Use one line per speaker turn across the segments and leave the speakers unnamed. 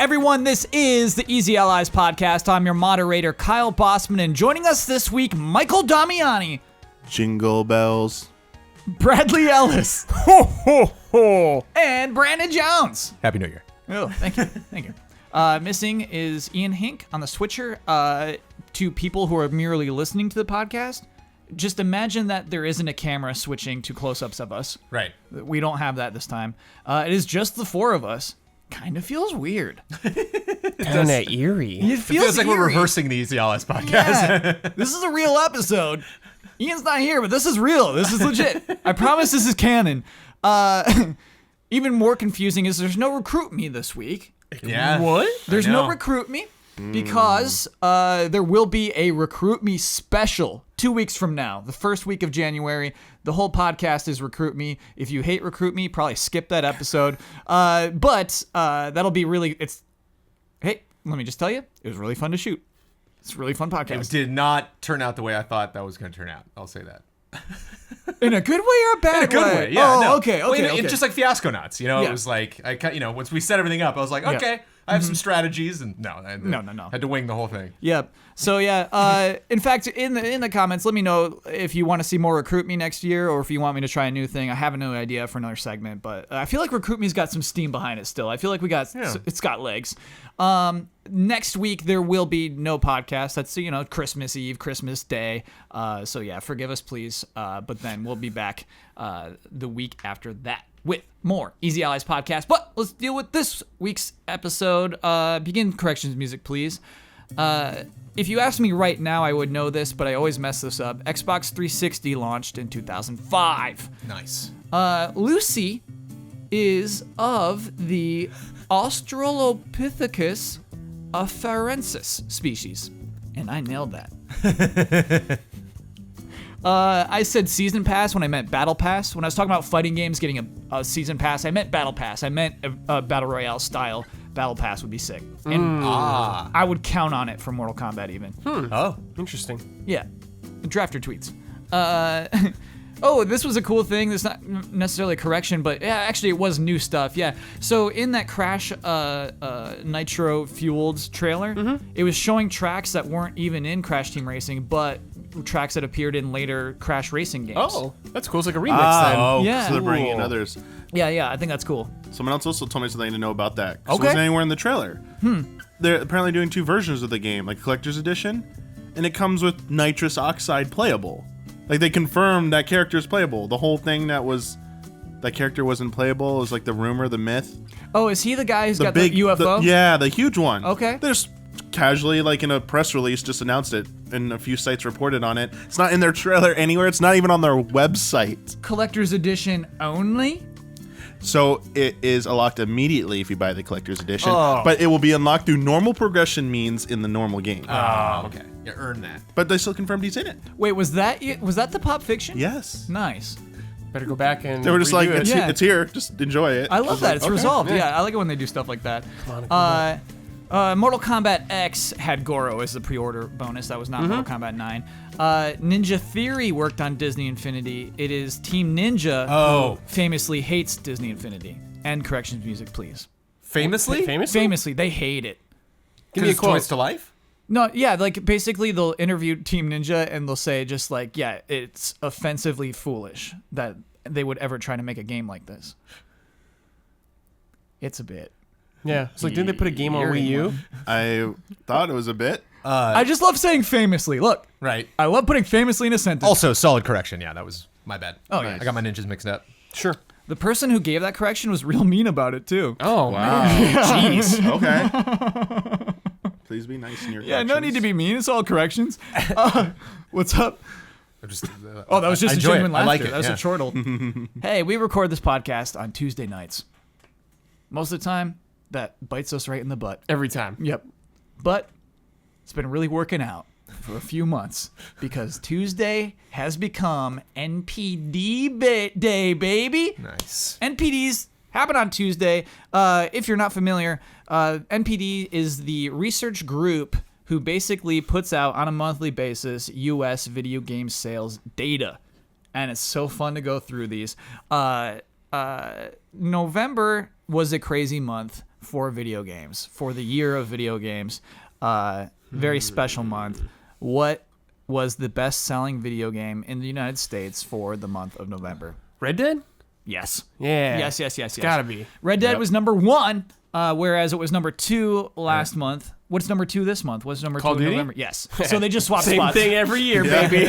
everyone. This is the Easy Allies podcast. I'm your moderator, Kyle Bossman, and joining us this week, Michael Damiani.
Jingle bells.
Bradley Ellis.
Ho, ho, ho.
And Brandon Jones.
Happy New Year.
Oh, thank you. Thank you. Missing is Ian Hink on the switcher. To people who are merely listening to the podcast, just imagine that there isn't a camera switching to close-ups of us.
Right.
We don't have that this time. It is just the four of us. Kind of feels weird.
Kind of eerie.
It
Feels like
eerie.
we're rehearsing the Easy Allies podcast.
Yeah. This is a real episode. Ian's not here, but this is real. This is legit. I promise this is canon. Even more confusing is there's no Recruit Me this week.
Yeah.
What?
There's no Recruit Me because there will be a Recruit Me special 2 weeks from now, the first week of January. The whole podcast is Recruit Me. If you hate Recruit Me, probably skip that episode. But that'll be really, hey, let me just tell you, it was really fun to shoot. It's a really fun podcast.
It did not turn out the way I thought that was going to turn out. I'll say that.
In a good way or a bad way?
In a good way, yeah.
Oh,
no.
okay.
Well, it's just like Fiasconauts,
Yeah.
It was like, once we set everything up, I was like, okay, I have some strategies, and no. Had to wing the whole thing.
Yep. So yeah, in fact, in the comments, let me know if you want to see more Recruit Me next year, or if you want me to try a new thing. I have a new idea for another segment, but I feel like Recruit Me's got some steam behind it still. I feel like it's got legs. Next week there will be no podcast. That's Christmas Eve, Christmas Day. So yeah, forgive us please. But then we'll be back the week after that with more Easy Allies podcast. But let's deal with this week's episode. Begin corrections music, please. If you ask me right now, I would know this, but I always mess this up. Xbox 360 launched in 2005.
Nice.
Lucy is of the Australopithecus afarensis species. And I nailed that. I said season pass when I meant battle pass. When I was talking about fighting games getting a season pass, I meant battle pass. I meant a battle royale style battle pass would be sick. And I would count on it for Mortal Kombat even.
Oh, interesting.
Yeah. Draft your tweets. Oh, this was a cool thing. This is not necessarily a correction, but yeah, actually it was new stuff. Yeah. So in that Crash Nitro-fueled trailer, it was showing tracks that weren't even in Crash Team Racing, but tracks that appeared in later Crash Racing games.
Oh, that's cool. It's like a remix then.
Oh,
Yeah.
so they're bringing in
Cool.
others.
Yeah, I think that's cool.
Someone else also told me something to know about that. 'Cause
Okay.
It wasn't anywhere in the trailer. They're apparently doing two versions of the game, like Collector's Edition, and it comes with nitrous oxide playable. Like, they confirmed that character is playable. The whole thing that character wasn't playable is like the rumor, the myth.
Oh, is he the guy who's got the UFO?
The huge one.
Okay.
They just casually, like in a press release, just announced it, and a few sites reported on it. It's not in their trailer anywhere. It's not even on their website.
Collector's Edition only?
So it is unlocked immediately if you buy the Collector's Edition,
Oh.
but it will be unlocked through normal progression means in the normal game.
Oh, okay. You earned that.
But they still confirmed he's in it.
Wait, was that the Pop Fiction?
Yes.
Nice.
Better go back and
They were just like,
redo it.
it's,
Yeah.
it's here, just enjoy it.
I love
was
that.
like,
It's
okay.
resolved.
Yeah.
Yeah, I like it when they do stuff like that. Mortal Kombat X had Goro as the pre-order bonus. That was not Mortal Kombat 9. Ninja Theory worked on Disney Infinity. It is Team Ninja who famously hates Disney Infinity. And corrections music, please.
Famously?
Famously, they hate it.
Give me a quote.
Toys to Life?
No, yeah, like basically they'll interview Team Ninja and they'll say just like, yeah, it's offensively foolish that they would ever try to make a game like this. It's a bit.
Yeah. It's like, didn't they put a game on Wii U?
I thought it was a bit.
I just love saying famously. Look,
Right.
I love putting famously in a sentence.
Also, solid correction. Yeah, that was my bad.
Oh, yeah.
I got my ninjas mixed up.
Sure.
The person who gave that correction was real mean about it too.
Oh,
Wow.
Jeez.
Okay. Please be nice in your
Yeah, no need to be mean. It's all corrections. What's up?
I'm just,
Oh, that was just
I
a
enjoy
genuine
it.
laughter.
I like it.
That was
yeah.
a chortle. Hey, we record this podcast on Tuesday nights. Most of the time, that bites us right in the butt.
Every time.
Yep. But it's been really working out for a few months because Tuesday has become NPD day, baby.
Nice.
NPDs happen on Tuesday. If you're not familiar, NPD is the research group who basically puts out on a monthly basis U.S. video game sales data. And it's so fun to go through these. November was a crazy month for video games, for the year of video games. Very special month. What was the best-selling video game in the United States for the month of November?
Red Dead?
Yes.
Yeah.
Yes.
Gotta be.
Red Dead was number 1, whereas it was number 2 last month. What's number 2 this month? What's number
Call
2 in
Duty?
November? Yes. So they just swapped
Same
spots.
thing every year, baby.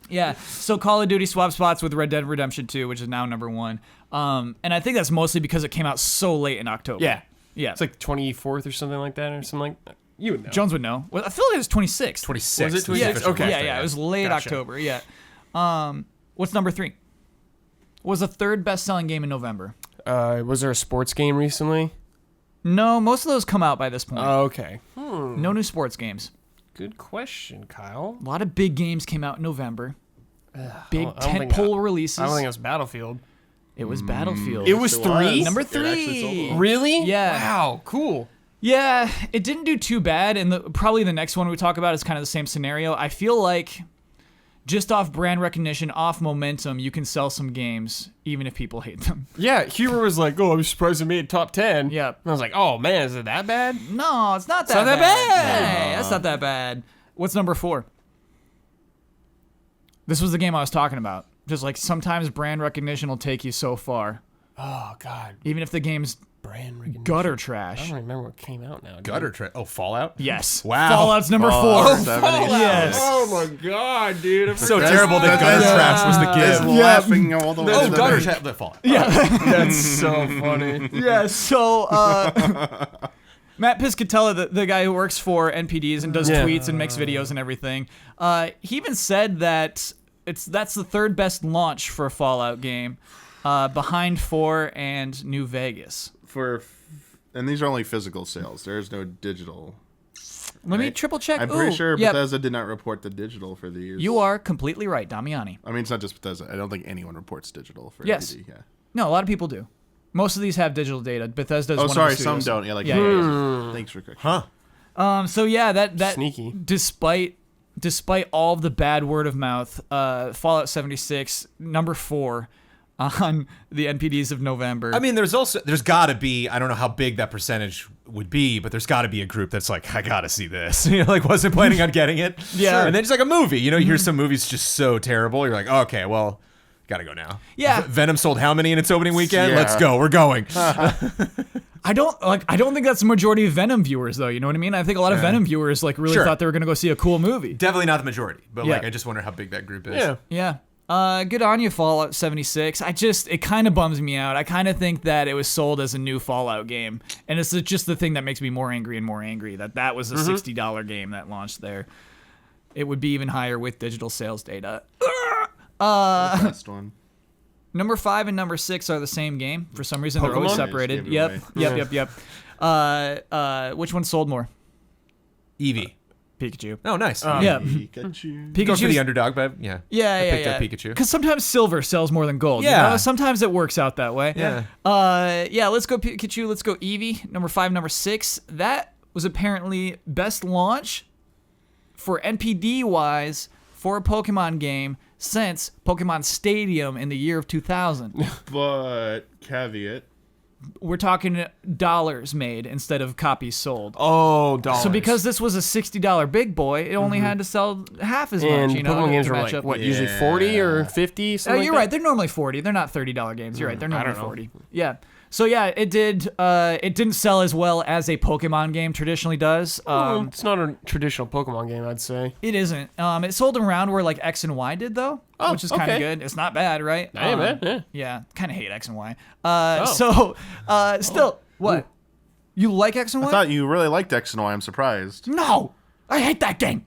Yeah. So Call of Duty swapped spots with Red Dead Redemption 2, which is now number 1. And I think that's mostly because it came out so late in October.
Yeah.
Yeah.
It's like 24th or something like that, or something like that. You would know.
Jones would know. Well, I feel like it was 26th.
26.
Was it 26?
Yeah.
Okay.
Yeah. It was late
Gotcha.
October. Yeah. What's number 3? What was the third best-selling game in November?
Was there a sports game recently?
No, most of those come out by this point.
Oh, okay.
No new sports games.
Good question, Kyle.
A lot of big games came out in November. Big
I don't think
tentpole releases.
I don't think it was Battlefield.
It was Battlefield.
It was
It
3?
was.
Number
It actually sold
3.
well.
Really?
Yeah.
Wow, cool.
Yeah, it didn't do too bad, and probably the next one we talk about is kind of the same scenario. I feel like just off brand recognition, off momentum, you can sell some games even if people hate them.
Yeah, Huber was like, oh, I'm surprised it made top 10.
Yep.
And I was like, oh, man, is it that bad?
No, it's not that
not that bad.
Hey, that's not that bad. What's number 4? This was the game I was talking about. Just like sometimes brand recognition will take you so far,
Oh, God.
even if the game's
Brand recognition.
gutter
I
trash.
don't remember what came out now. dude.
Gutter tra- Oh, Fallout?
Yes.
Wow.
Fallout's number 4.
Oh, 70s.
Yes.
Oh, my God, dude. I'm
So terrible that gutter trash was the
Is
gift.
laughing all the way
Oh,
to the
gutter
bank.
trash. The Fallout.
That's so funny.
Yeah, so Matt Piscatella, the guy who works for NPDs and does
Yeah.
tweets and makes videos and everything, he even said that that's the third best launch for a Fallout game, behind 4 and New Vegas.
And these are only physical sales. There is no digital.
Let me
Right.
triple check.
I'm pretty
Ooh,
sure
yep.
Bethesda did not report the digital for these.
You are completely right, Damiani.
I mean, it's not just Bethesda. I don't think anyone reports digital for
Yes.
NPD. Yeah.
No, a lot of people do. Most of these have digital data. Bethesda's
Oh,
one
sorry,
of the
some
studios.
don't. Yeah, like
Yeah.
Thanks for correcting.
Huh.
So yeah, that
Sneaky.
Despite all of the bad word of mouth, Fallout 76 number 4 on the NPDs of November.
I mean, there's got to be, I don't know how big that percentage would be, but there's got to be a group that's like, I got to see this. You know, like wasn't planning on getting it.
Yeah. Sure.
And then it's like a movie. You know, you hear some movies just so terrible. You're like, okay, well, got to go now.
Yeah.
Venom sold how many in its opening weekend?
Yeah.
Let's go. We're going.
I don't think that's the majority of Venom viewers though. You know what I mean? I think a lot of Venom viewers like really
Sure.
thought they were gonna go see a cool movie.
Definitely not the majority, but
Yeah.
like, I just wonder how big that group is.
Yeah.
Yeah. Good on you, Fallout 76. It kind of bums me out. I kind of think that it was sold as a new Fallout game, and it's just the thing that makes me more angry and more angry that was a $60 game that launched there. It would be even higher with digital sales data.
Last one.
Number 5 and number 6 are the same game. For some reason, they're always
Pokemon?
separated.
Yeah, just gave it
Yep. Which one sold more?
Eevee.
Pikachu.
Oh, nice.
Yeah.
Pikachu.
Go for
Pikachu's
the underdog, but yeah.
Yeah,
I
yeah,
picked
yeah.
up Pikachu.
Because sometimes silver sells more than gold.
Yeah.
You know? Sometimes it works out that way.
Yeah.
Yeah. Let's go Pikachu. Let's go Eevee. Number 5, number 6. That was apparently best launch for NPD wise for a Pokemon game since Pokemon Stadium in the year of 2000.
But caveat.
We're talking dollars made instead of copies sold.
Oh, dollars.
So because this was a $60 big boy, it only had to sell half as
and
much. You know,
Pokemon
to
games are
match
like,
up.
what, usually 40 or 50?
Oh,
Something
you're
like
right. They're normally 40. They're not $30 games. You're right. They're normally
don't know.
40. Yeah. So yeah, it did. It didn't sell as well as a Pokemon game traditionally does.
Well, it's not a traditional Pokemon game, I'd say.
It isn't. It sold around where like X and Y did though,
Oh,
which is kind of
okay.
good. It's not bad, right?
Hey, man, yeah.
Yeah. Kind of hate X and Y.
Oh.
So still, what? You like X and Y?
I thought you really liked X and Y. I'm surprised.
No, I hate that game.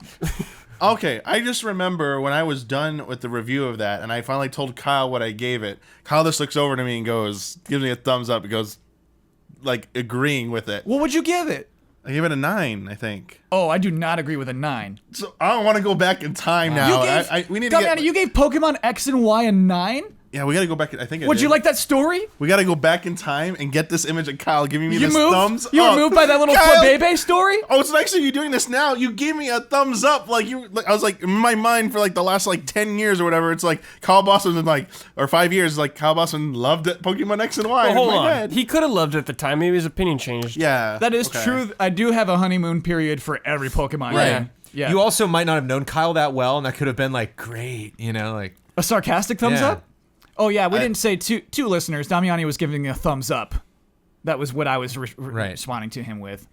Okay, I just remember when I was done with the review of that, and I finally told Kyle what I gave it. Kyle just looks over to me and gives me a thumbs up. He goes, like, agreeing with it.
What would you give it?
I gave it a 9, I think.
Oh, I do not agree with a 9.
So I don't want to go back in time now. We need to
Damiani,
get.
you gave Pokemon X and Y a 9?
Yeah, we gotta go back. I think.
Would you like that story?
We gotta go back in time and get this image of Kyle giving me
You
this
moved?
thumbs.
You were
up.
moved by that little
Kyle-
Bebe story?
Oh, it's nice of you doing this now. You gave me a thumbs up. Like I was like in my mind for like the last like 10 years or whatever. It's like Kyle Bosman been like, or 5 years. Like Kyle Bosman loved it, Pokemon X and Y.
Well,
in
hold
my
on.
head.
He could have loved it at the time. Maybe his opinion changed.
Yeah,
That is
okay.
true. I do have a honeymoon period for every Pokemon game. Yeah.
You also might not have known Kyle that well, and that could have been like great, like.
A sarcastic thumbs
Yeah.
up? Oh, yeah, we didn't say two listeners. Damiani was giving a thumbs up. That was what I was responding to him with.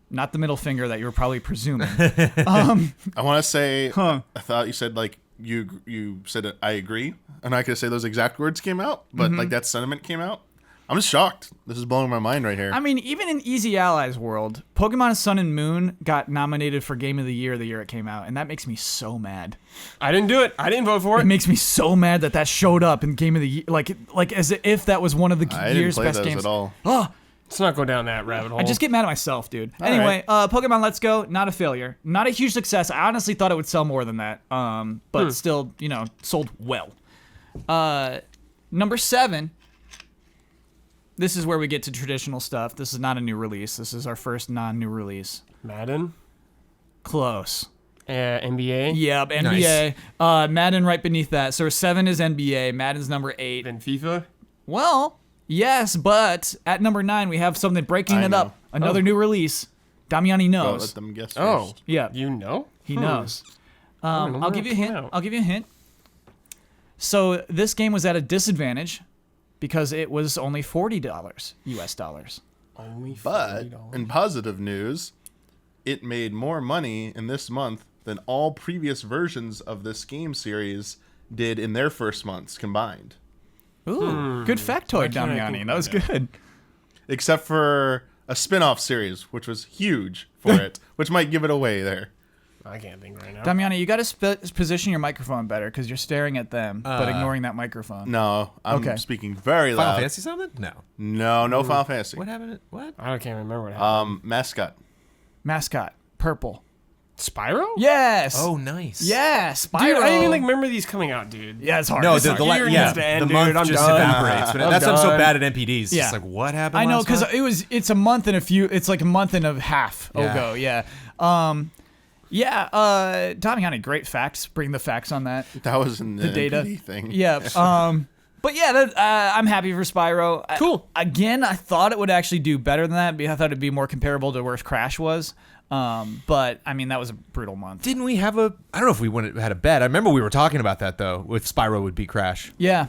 Not the middle finger that you were probably presuming.
I want to say,
Huh.
I thought you said like you said I agree, and I could say those exact words came out, but like that sentiment came out. I'm just shocked. This is blowing my mind right here.
I mean, even in Easy Allies world, Pokemon Sun and Moon got nominated for Game of the Year the year it came out, and that makes me so mad.
I didn't do it. I didn't vote for
It
it.
makes me so mad that showed up in Game of the Year, like as if that was one of the
I didn't
year's
play
best
those
games.
at all.
Oh,
Let's not go down that rabbit hole.
I just get mad at myself, dude.
All
Anyway, Pokemon Let's Go, not a failure. Not a huge success. I honestly thought it would sell more than that. But still, sold well. Number 7. This is where we get to traditional stuff. This is not a new release. This is our first non-new release.
Madden,
Close.
NBA,
Yep, NBA. Madden right beneath that. So 7 is NBA. Madden's number 8.
then FIFA.
Well, yes, but at number 9 we have something breaking
I
it
know.
up. Another new release. Damiani
Well,
knows.
let them guess first.
Oh,
Yeah.
you know?
He knows.
don't know
I'll
where
give you a
it came
hint.
out.
I'll give you a hint. So this game was at a disadvantage because it was only $40 US dollars.
Only
But
$40.
in positive news, it made more money in this month than all previous versions of this game series did in their first months combined.
Ooh, good factoid,
can't I
Damiani.
think
That was
about
good.
Except for a spin-off series, which was huge for it, which might give it away there.
I can't think right now.
Damiani, you got to position your microphone better because you're staring at them but ignoring that microphone.
No, I'm
Okay.
speaking very
Final
loud.
Fantasy something? No.
No Final Fantasy.
What happened? What?
I can't remember what happened.
Mascot.
Mascot, purple.
Spyro?
Yes.
Oh, nice.
Yeah, Spyro.
Dude, I didn't even remember these coming out, dude.
Yeah, it's hard.
No,
It's hard.
year needs to end,
the
dude.
month
I'm
just
done.
evaporates. But
I'm
that's why I'm so
done.
bad at NPDs.
Yeah.
It's like, what happened?
I know
last
because
month?
it's a month and a few. It's like a month and a half
Yeah.
ago. Yeah. Damiani, great facts. Bring the facts on that.
That was in the
data
NPD thing.
Yeah. But yeah, I'm happy for Spyro.
Cool.
Again, I thought it would actually do better than that. I thought it'd be more comparable to where Crash was. But I mean, that was a brutal month.
Didn't we have a? I don't know if we had a bet. I remember we were talking about that though. If Spyro would beat Crash.
Yeah.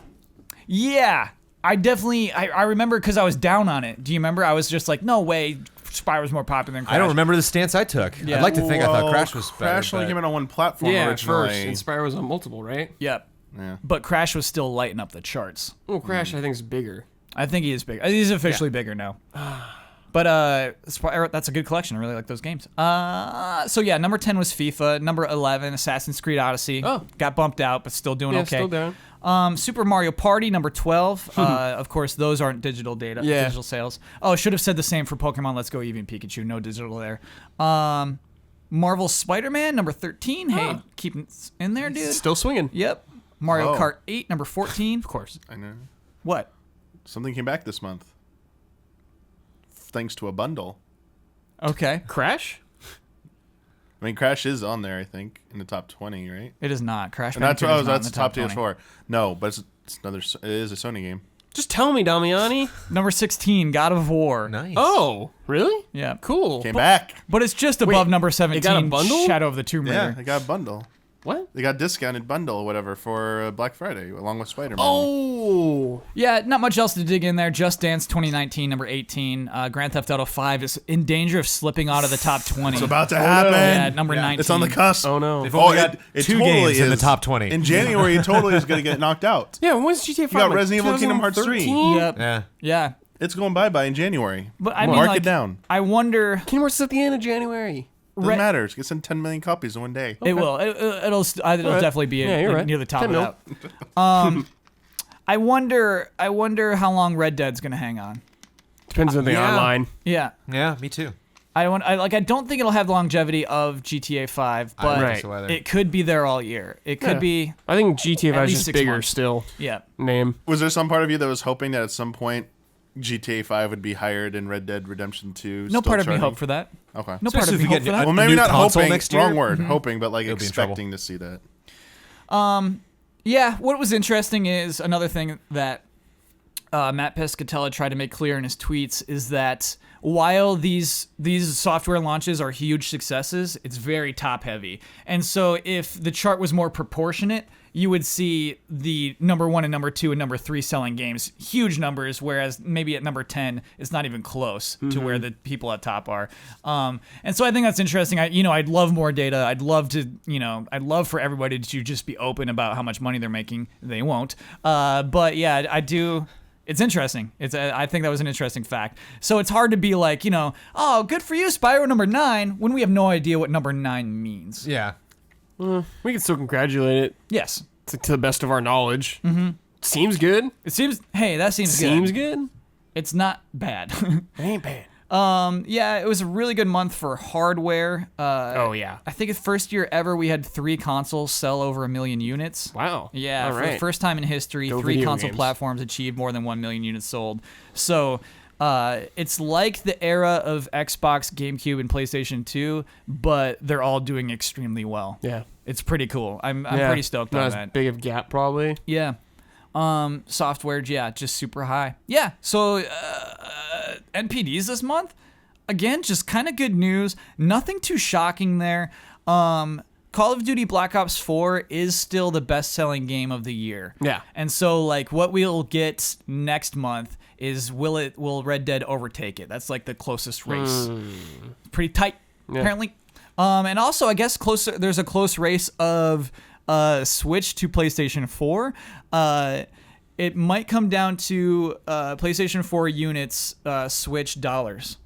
I definitely. I remember because I was down on it. Do you remember? I was just like, no way, Spyro's more popular than Crash.
I don't remember the stance I took.
Yeah.
I'd like to think I thought
Well,
Crash was better.
Crash only
but-
came out on one platform
Yeah, at
originally.
first. And Spyro was on multiple, right?
Yep.
Yeah.
But Crash was still lighting up the charts.
Oh, Crash, I think, is bigger.
I think he is big. He's officially bigger now. But Spyro, that's a good collection. I really like those games. So yeah, number 10 was FIFA. Number 11, Assassin's Creed Odyssey.
Oh.
Got bumped out, but still doing
Yeah,
okay.
still down.
Super Mario Party, number 12. Of course, those aren't digital data,
Yeah.
digital sales. Oh, should have said the same for Pokemon Let's Go Eevee and Pikachu. No digital there. Marvel Spider-Man, number 13. Hey, keep it in there, dude.
Still swinging.
Yep. Mario
Oh.
Kart 8, number 14.
Of course.
I know.
What?
Something came back this month. Thanks to a bundle.
Okay.
Crash?
I mean, Crash is on there, I think, in the top 20, right?
It is not. Crash
And that's
Bandicoot is not in
that's
the
top
top 20.
PS4. No, but it's another. It is a Sony game.
Just tell me, Damiani.
Number 16, God of War.
Nice.
Oh, really?
Yeah.
Cool.
Came back.
But it's just above
Wait,
number
it
17,
got a bundle?
Shadow of the Tomb
Yeah,
Raider.
they got a bundle.
What?
They got discounted bundle or whatever for Black Friday, along with Spider-Man.
Oh.
Yeah, not much else to dig in there. Just Dance 2019, number 18. Grand Theft Auto 5 is in danger of slipping out of the top 20.
It's about to happen.
Yeah, number 19.
It's on the cusp.
Oh, no.
They've only
Oh,
got two
totally
games in the
is.
top 20.
In January, it totally is going to get knocked out.
Yeah, when's GTA 5?
got Resident Evil Kingdom Hearts 3.
2013?
Yep.
Yeah.
Yeah.
It's going bye-bye in January.
But I mean,
Mark
like,
it down.
I wonder.
Kingdom Hearts is at the end of January.
Doesn't matter. It's going to send 10 million copies in one day.
It will. It'll
right.
definitely be
Yeah, you're right.
near the top
10
of that. I wonder how long Red Dead's gonna hang on.
Depends on the
Yeah.
online.
Yeah.
Yeah, me too.
I don't think it'll have the longevity of GTA 5,
I don't
but
think so either.
it could be there all year. It could be.
I think GTA 5 is
least
just
6
bigger
months.
still.
Yeah.
Name.
Was there some part of you that was hoping that at some point GTA 5 would be higher than Red Dead Redemption 2?
No
still
part of me
charting?
hoped for that.
Okay.
No part
Especially
of
if
me
you
hoped
get
for that.
Well, maybe
new
not
console
hoping.
next year?
Wrong word. Hoping, but like
It'll be in trouble.
expecting to see that.
Yeah, what was interesting is another thing that Matt Pescatella tried to make clear in his tweets is that while these software launches are huge successes, it's very top heavy. And so if the chart was more proportionate, you would see the number 1 and number 2 and number 3 selling games huge numbers, whereas maybe at number 10 it's not even close to where the people at top are. And so I think that's interesting. I'd love more data. I'd love for everybody to just be open about how much money they're making. They won't. But yeah, I do. It's interesting. I think that was an interesting fact. So it's hard to be like, oh, good for you, Spyro number 9, when we have no idea what number 9 means.
Yeah.
We can still congratulate it
Yes.
to the best of our knowledge. Mm-hmm. Seems good.
It seems, hey, that seems good.
Seems good.
It's not bad.
Ain't bad.
Yeah, it was a really good month for hardware.
Oh, yeah.
I think the first year ever we had 3 consoles sell over 1 million units.
Wow.
Yeah,
All
for
right.
the first time in history,
Go
3
video
console
games.
platforms achieved more than 1 million units sold. So it's like the era of Xbox, GameCube, and PlayStation 2, but they're all doing extremely well.
Yeah.
It's pretty cool. I'm
Yeah.
pretty stoked
Not
on
as
that.
big of a gap, probably.
Yeah. Software, yeah, just super high. Yeah, so NPDs this month, again, just kind of good news. Nothing too shocking there. Call of Duty Black Ops 4 is still the best-selling game of the year.
Yeah.
And so, like, what we'll get next month is will Red Dead overtake it? That's like the closest race. Pretty tight, apparently. And also, I guess there's a close race of Switch to PlayStation 4. It might come down to PlayStation 4 units, Switch dollars.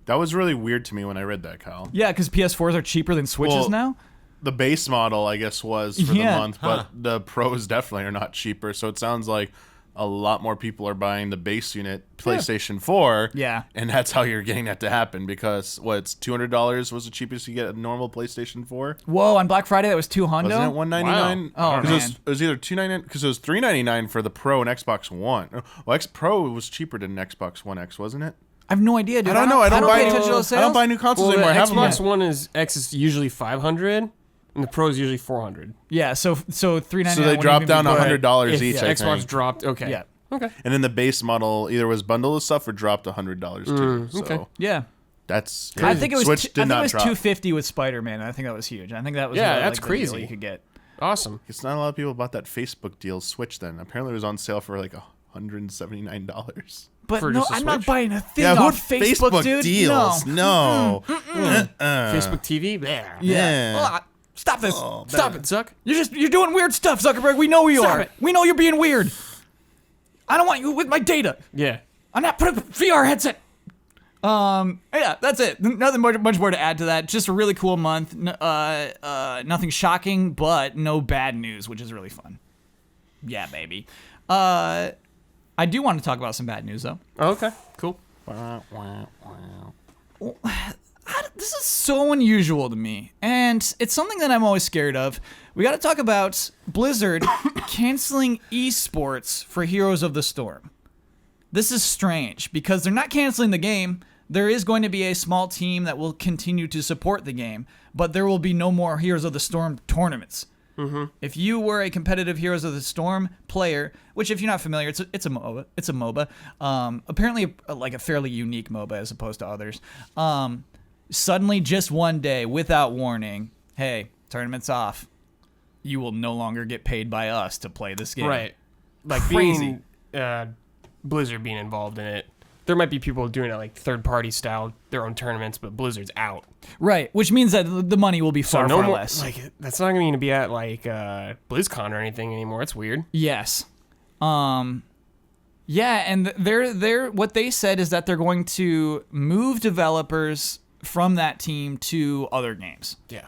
That was really weird to me when I read that, Kyle.
Yeah, because PS4s are cheaper than Switches
Well,
now.
The base model, I guess, was for the
Yeah.
month, but the pros definitely are not cheaper. So it sounds like a lot more people are buying the base unit PlayStation 4.
Yeah.
And that's how you're getting that to happen because, it's $200 was the cheapest you get a normal PlayStation 4?
Whoa, on Black Friday that was $200.
Wasn't it $199?
Wow. Oh,
'Cause
man.
It was either $299 because it was $399 for the Pro and Xbox One. Well, X Pro was cheaper than Xbox One X, wasn't it?
I have no idea, dude.
I don't know. I don't
pay
buy
attention to those
I don't
sales.
buy new consoles
Well, the
anymore. I have them
Xbox
all.
One X is usually 500, and the Pro is usually 400.
Yeah, so $399.
So they dropped down $100
If
each. I
Xbox
think.
dropped, okay.
Yeah.
Okay.
And then the base model either was bundle of stuff or dropped $100 too.
okay.
So
Yeah.
that's
I think it was
Switch
I
did
think
not
it was
drop.
$250 with Spider-Man. I think that was huge. I think that was
Yeah,
really,
that's
like, the deal
crazy.
you could get.
Awesome.
It's not a lot of people bought that Facebook deal Switch then. Apparently it was on sale for like $179.
But
For
no,
just a
I'm not
Switch?
buying a thing
Yeah,
off
who
Facebook, dude.
deals? No.
Facebook TV? There.
Yeah.
Ugh, stop this.
Stop it, Zuck.
You're doing weird stuff, Zuckerberg. We know you
Stop
are.
it.
We know you're being weird. I don't want you with my data.
Yeah.
I'm not putting a VR headset. Yeah, that's it. Nothing much more to add to that. Just a really cool month. Nothing shocking, but no bad news, which is really fun. Yeah, baby. I do want to talk about some bad news though.
Okay. Cool.
This is so unusual to me, and it's something that I'm always scared of. We got to talk about Blizzard canceling esports for Heroes of the Storm. This is strange because they're not canceling the game. There is going to be a small team that will continue to support the game, but there will be no more Heroes of the Storm tournaments. If you were a competitive Heroes of the Storm player, which if you're not familiar, it's a MOBA. It's a MOBA. Apparently, like a fairly unique MOBA as opposed to others. Suddenly, just one day, without warning, hey, tournament's off. You will no longer get paid by us to play this game.
Right. Like
Crazy.
being Blizzard being involved in it. There might be people doing it like third party style, their own tournaments, but Blizzard's out.
Right, which means that the money will be far,
no
far
more,
less.
Like that's not going to be at like BlizzCon or anything anymore. It's weird.
Yes. Yeah, and they're what they said is that they're going to move developers from that team to other games.
Yeah.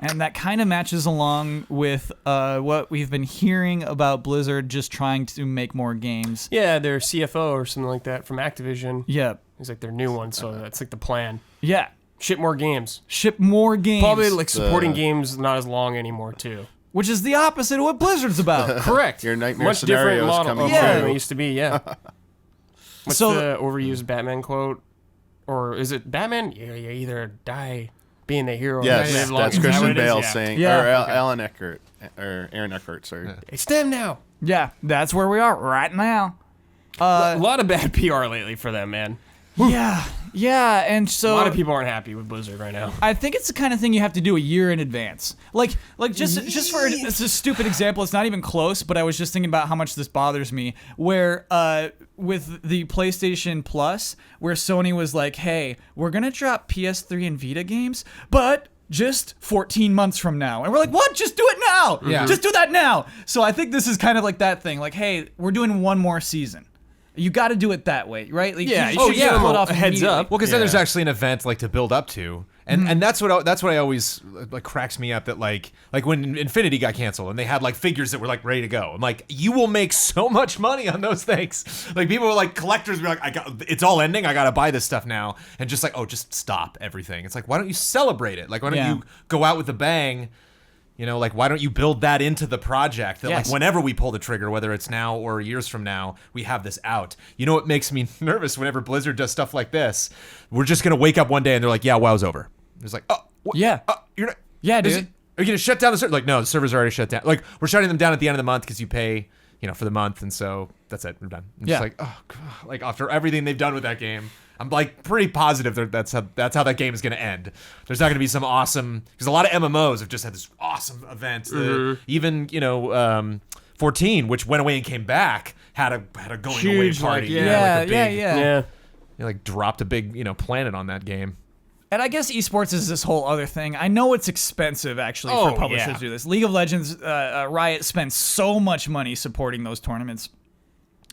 And that kind of matches along with what we've been hearing about Blizzard just trying to make more games.
Yeah, their CFO or something like that from Activision.
Yeah.
He's like their new one, so that's like the plan.
Yeah.
Ship more games.
Ship more games.
Probably like supporting games not as long anymore too.
Which is the opposite of what Blizzard's about.
Correct.
Your nightmare
Much different
scenarios
model
coming
Yeah.
than
true.
it used to be. Yeah. What's
So-
the overused Batman quote? Or is it Batman? You either die being the hero. or
Yes,
live long.
that's
Is that what
Christian
it is?
Bale
Yeah.
saying,
Yeah.
or Alan Eckhart, or Aaron Eckhart, sorry.
It's them now.
Yeah, that's where we are right now.
A lot of bad PR lately for them, man.
Yeah, and so
A lot of people aren't happy with Blizzard right now.
I think it's the kind of thing you have to do a year in advance. Like just for it's a stupid example. It's not even close, but I was just thinking about how much this bothers me. Where with the PlayStation Plus, where Sony was like, "Hey, we're gonna drop PS3 and Vita games, but." Just 14 months from now. And we're like, what? Just do it now.
Yeah.
Just do that now. So I think this is kind of like that thing. Like, hey, we're doing one more season. You got to do it that way, right? Like,
Yeah, you
should
should give them
pull it
a
off
heads
immediately.
up.
Well, because then
Yeah.
there's actually an event like to build up to, and that's what I always like cracks me up that like when Infinity got canceled and they had like figures that were like ready to go. I'm like, you will make so much money on those things. Like people were like collectors were like, it's all ending. I gotta buy this stuff now, and just like, oh, just stop everything. It's like, why don't you celebrate it? Like, why don't
Yeah.
you go out with a bang? You know, like, why don't you build that into the project that,
Yes.
like, whenever we pull the trigger, whether it's now or years from now, we have this out. You know what makes me nervous whenever Blizzard does stuff like this? We're just going to wake up one day and they're like, yeah, WoW's over. It's like, oh, what?
Yeah.
You're not,
Yeah,
is
dude.
it- are you going to shut down the server? Like, no, the server's already shut down. Like, we're shutting them down at the end of the month because you pay, for the month. And so that's it. We're done. I'm
Yeah.
just like, oh, God. Like, after everything they've done with that game, I'm like pretty positive that's how that game is going to end. There's not going to be some awesome, because a lot of MMOs have just had this awesome event. Even 14, which went away and came back, had a going away
Huge,
party.
like,
you know,
Yeah,
like a big,
Yeah.
they, like dropped a big planet on that game.
And I guess esports is this whole other thing. I know it's expensive, actually,
Oh,
for publishers
yeah.
to do this. League of Legends, Riot spends so much money supporting those tournaments.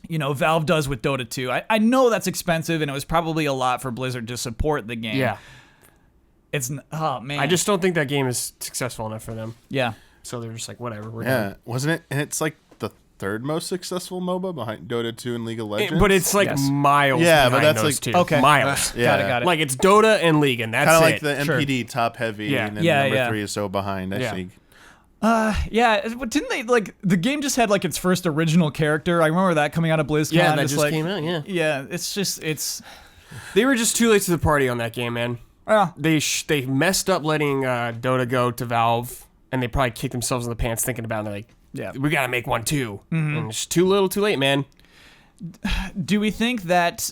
Valve does with Dota 2. I know that's expensive, and it was probably a lot for Blizzard to support the game.
Yeah.
Oh, man.
I just don't think that game is successful enough for them.
Yeah.
So they're just like, whatever, we're
Yeah,
done.
wasn't it? And it's like the third most successful MOBA behind Dota 2 and League of Legends.
But it's like
Yes.
miles
Yeah, but
behind
that's
those
like-
two.
Okay.
Miles.
Yeah.
Got it.
Like it's Dota and League, and that's
kind of like
it.
the
Sure.
NPD top heavy,
Yeah.
and then
Yeah,
number
yeah.
3 is so behind. I
Yeah.
think.
Yeah, but didn't they, the game just had, its first original character? I remember that coming out of BlizzCon.
Yeah, that
It's
just came out, yeah.
Yeah, it's...
They were just too late to the party on that game, man. They messed up letting Dota go to Valve, and they probably kicked themselves in the pants thinking about it. They're like,
Yeah.
we gotta make one too. And it's too little, too late, man.
Do we think that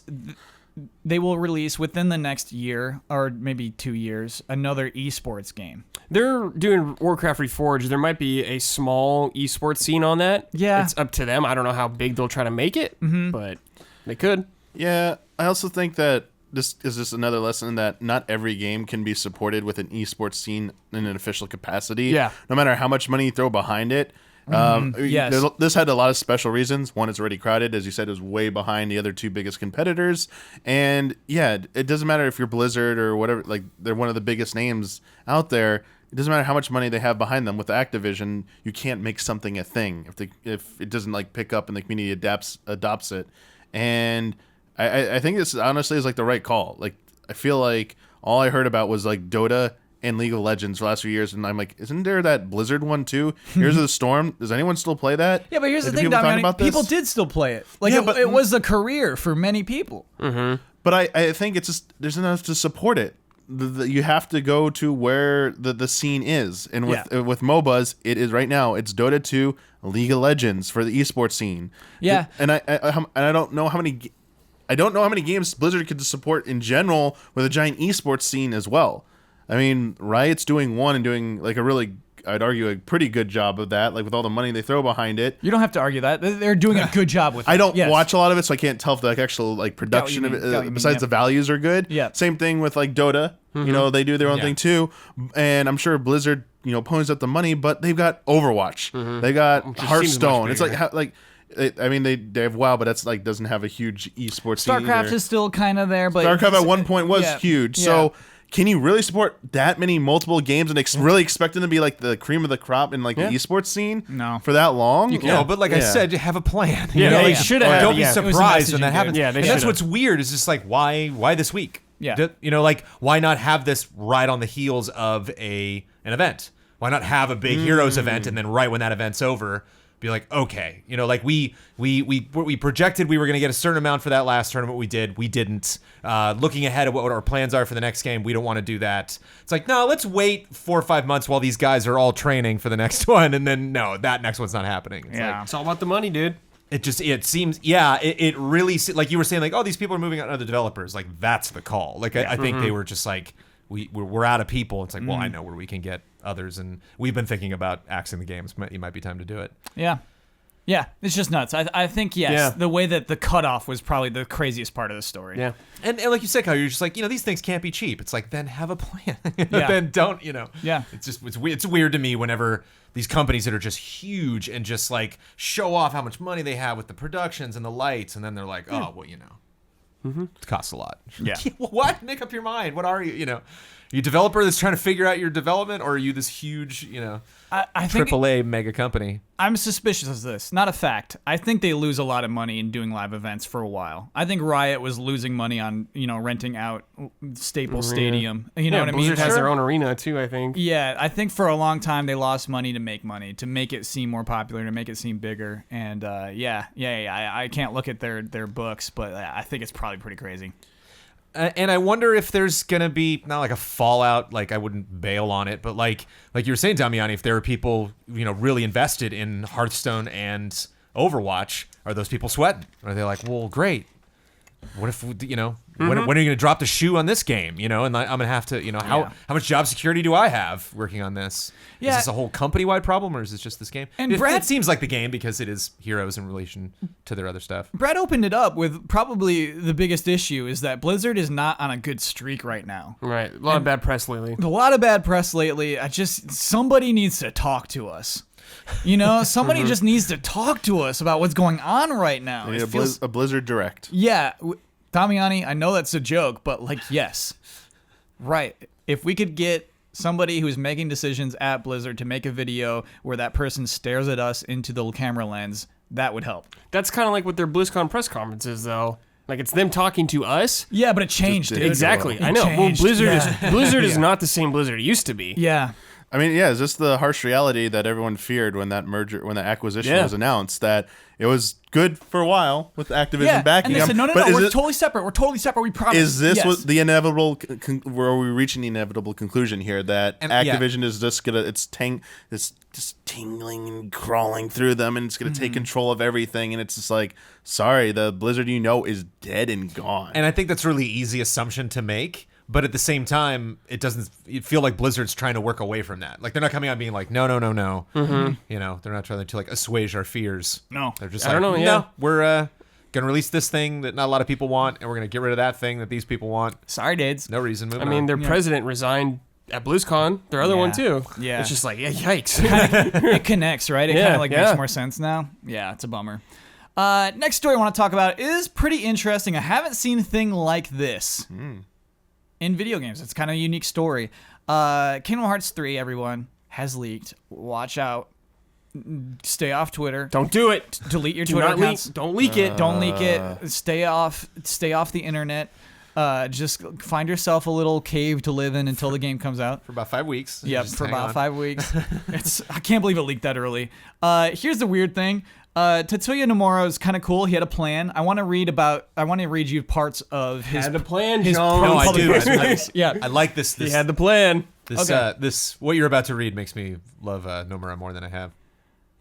they will release within the next year, or maybe 2 years, another esports game?
They're doing Warcraft Reforged. There might be a small esports scene on that.
Yeah.
It's up to them. I don't know how big they'll try to make it, but they could.
Yeah, I also think that this is just another lesson that not every game can be supported with an esports scene in an official capacity.
Yeah.
No matter how much money you throw behind it.
Yes.
This had a lot of special reasons. One, it's already crowded. As you said, it was way behind the other two biggest competitors. And yeah, it doesn't matter if you're Blizzard or whatever. Like, they're one of the biggest names out there. It doesn't matter how much money they have behind them. With Activision, you can't make something a thing if it doesn't pick up and the community adopts it. And I think this honestly is the right call. I feel like all I heard about was Dota and League of Legends for the last few years, and I'm like, isn't there that Blizzard one too? Here's the Storm. Does anyone still play that?
Yeah, but here's the
Do
thing,
people talk
Damiani,
about this?
people did still play it.
Yeah, but-
it was a career for many people.
But I think it's just there's enough to support it. You have to go to where the scene is, and with MOBAs, it is right now. It's Dota 2, League of Legends for the esports scene.
Yeah.
and I don't know how many. I don't know how many games Blizzard could support in general with a giant esports scene as well. I mean, Riot's doing one and doing a really, I'd argue, a pretty good job of that. With all the money they throw behind it.
You don't have to argue that. They're doing a good job with it.
I don't
Yes.
watch a lot of it, so I can't tell if the actual production
mean.
of
Got what you
it,
mean,
besides
yeah.
the values, are good.
Yeah.
Same thing with Dota. They do their own
Yeah.
thing too, and I'm sure Blizzard, ponies up the money, but they've got Overwatch, they got
seems
Hearthstone.
much
It's they have WoW, but that's doesn't have a huge esports scene
StarCraft
either.
is still kind of there, but
StarCraft at one point was
yeah.
huge.
Yeah.
So can you really support that many multiple games and really expect them to be like the cream of the crop in like the esports scene for that long?
No, but like I said, you have a plan.
Yeah,
You know,
they
like,
should have.
Don't be
Yeah.
surprised when that
messaging
happens.
good.
Yeah, they
and that's
should've.
what's weird is just like why this week?
Yeah.
You know, like why not have this right on the heels of an event? Why not have a big Heroes event and then right when that event's over, be like, okay, you know, like we projected we were going to get a certain amount for that last tournament. We didn't. Looking ahead at what our plans are for the next game, we don't want to do that. It's like, no, let's wait 4 or 5 months while these guys are all training for the next one, and then no, that next one's not happening. It's like,
It's all about the money, dude.
it seems, it really, like you were saying, like, oh, these people are moving on to other developers. Like, that's the call. Like, I think they were just like, we're out of people. It's like, well, I know where we can get others, and we've been thinking about axing the games. It might be time to do it.
Yeah. Yeah, it's just nuts. I think, yes, the way that the cutoff was probably the craziest part of the story.
Yeah.
And like you said, Kyle, you're just like, you know, these things can't be cheap. It's like, then have a plan.
Yeah.
Then don't, you know.
Yeah.
It's weird to me whenever these companies that are just huge and just like show off how much money they have with the productions and the lights, and then they're like, oh, well, you know, it costs a lot.
Yeah.
What? Make up your mind. What are you? You know, are you a developer that's trying to figure out your development, or are you this huge, you know,
I think
AAA mega company?
I'm suspicious of this. Not a fact. I think they lose a lot of money in doing live events for a while. I think Riot was losing money on, you know, renting out Staples Stadium. You know what I mean?
Blizzard has their own arena too, I think.
Yeah, I think for a long time they lost money, to make it seem more popular, to make it seem bigger. And I can't look at their books, but I think it's probably pretty crazy.
And I wonder if there's gonna be not like a fallout. Like I wouldn't bail on it, but like you were saying, Damiani, if there are people, you know, really invested in Hearthstone and Overwatch, are those people sweating? Are they like, well, great. What if, you know, when are you going to drop the shoe on this game? You know, and I'm going to have to, you know, how much job security do I have working on this?
Yeah.
Is this a whole company-wide problem, or is this just this game?
And
it seems like the game because it is Heroes in relation to their other stuff.
Brad opened it up with probably the biggest issue is that Blizzard is not on a good streak right now.
Right. A lot of bad press lately.
A lot of bad press lately. Somebody needs to talk to us. You know, somebody just needs to talk to us about what's going on right now.
They need a Blizzard Direct.
Yeah, Damiani, I know that's a joke, but like, yes, right. If we could get somebody who's making decisions at Blizzard to make a video where that person stares at us into the camera lens, that would help.
That's kind of like what their BlizzCon press conferences, though. Like, it's them talking to us.
Yeah, but it changed, dude.
Exactly. I know.
changed.
Well,
Yeah.
Blizzard is not the same Blizzard it used to be.
Yeah.
I mean, yeah, is this the harsh reality that everyone feared when that acquisition was announced? That it was good for a while with Activision backing
and they
them.
said, no, we're totally separate. We're totally separate. We promise.
Is this
Yes.
what the inevitable? Where are we reaching the inevitable conclusion here that Activision is just gonna it's just tingling and crawling through them, and it's gonna take control of everything, and it's just like, sorry, the Blizzard you know is dead and gone.
And I think that's a really easy assumption to make. But at the same time, it feel like Blizzard's trying to work away from that. Like, they're not coming out being like, no. Mm-hmm. You know, they're not trying to like assuage our fears.
No.
They're just
I don't know, yeah.
no, we're going to release this thing that not a lot of people want, and we're going to get rid of that thing that these people want.
Sorry, dudes.
No reason.
I mean, their president resigned at BlizzCon. Their other one, too.
Yeah.
It's just like, yikes.
It connects, right? It kind of like
Yeah.
makes more sense now. Yeah, it's a bummer. Next story I want to talk about is pretty interesting. I haven't seen a thing like this in video games. It's kind of a unique story. Kingdom Hearts 3, everyone, has leaked. Watch out. Stay off Twitter.
Don't do it.
Delete your
Do
Twitter
not
accounts.
leak. Don't leak it.
Don't leak it. Stay off the internet. Just find yourself a little cave to live in until the game comes out.
for about 5 weeks.
Yep,
Just
for
hang
about
on.
5 weeks. I can't believe it leaked that early. Here's the weird thing. Tetsuya Nomura is kind of cool. He had a plan. I want to read you parts of his
Had a plan,
his
John.
No, I
public
do.
press release. Yeah.
I like this.
He had the plan.
This,
Okay.
this what you're about to read makes me love Nomura more than I have.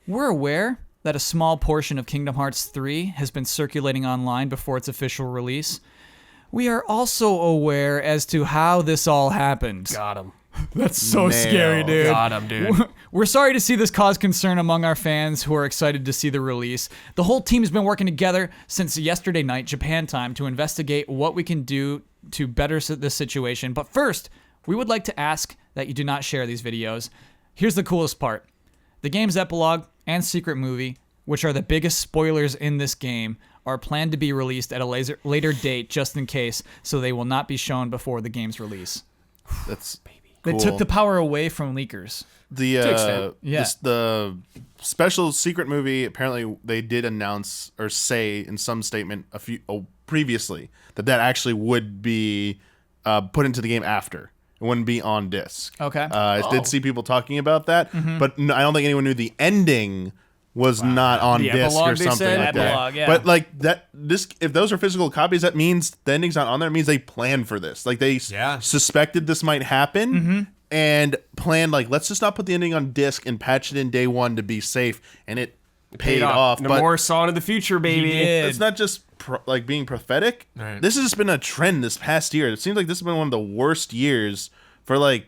We're aware that a small portion of Kingdom Hearts 3 has been circulating online before its official release. We are also aware as to how this all happened.
Got him.
That's so scary, dude.
Got him, dude.
We're sorry to see this cause concern among our fans who are excited to see the release. The whole team has been working together since yesterday night, Japan time, to investigate what we can do to better this situation. But first, we would like to ask that you do not share these videos. Here's the coolest part. The game's epilogue and secret movie, which are the biggest spoilers in this game, are planned to be released at a later date just in case, so they will not be shown before the game's release.
That's
They
cool.
took the power away from leakers.
The
extent.
Yeah.
the special secret movie. Apparently, they did announce or say in some statement previously that actually would be put into the game after. It wouldn't be on disc.
Okay.
I did see people talking about that, but no, I don't think anyone knew the ending was not on
The
disc
epilogue,
or
they
something
said?
like that.
Epilogue, yeah.
But like that, this if those are physical copies, that means the ending's not on there. It means they planned for this. Like they suspected this might happen and planned like let's just not put the ending on disc and patch it in day one to be safe, and it paid off. But
Nomura saw into the future, baby.
did.
it's not just like being prophetic.
Right.
This has just been a trend this past year. It seems like this has been one of the worst years for like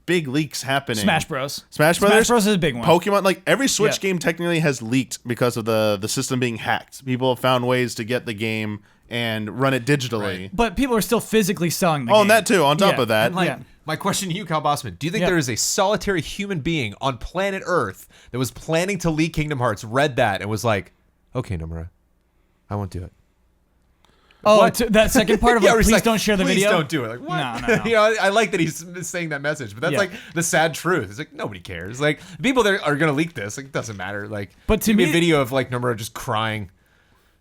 big leaks happening.
Smash Bros.
Smash Brothers
Bros is a big one.
Pokemon, like every Switch
Yeah.
game technically has leaked because of the system being hacked. People have found ways to get the game and run it digitally.
But people are still physically selling the
Oh,
game.
and that too, on top
Yeah.
of that.
And like,
Yeah.
my question to you, Kyle Bossman, do you think
Yeah.
there is a solitary human being on planet Earth that was planning to leak Kingdom Hearts, read that, and was like, okay, Nomura, I won't do it?
Oh, that second part of
Yeah,
like,
where he's
please
like,
don't share the
please
video.
don't do it. Like, what?
No.
You know, I like that he's saying that message, but that's
Yeah.
like the sad truth. It's like nobody cares. Like people that are gonna leak this, like it doesn't matter. Like,
But to
give me
me-
a video of like Nomura just crying.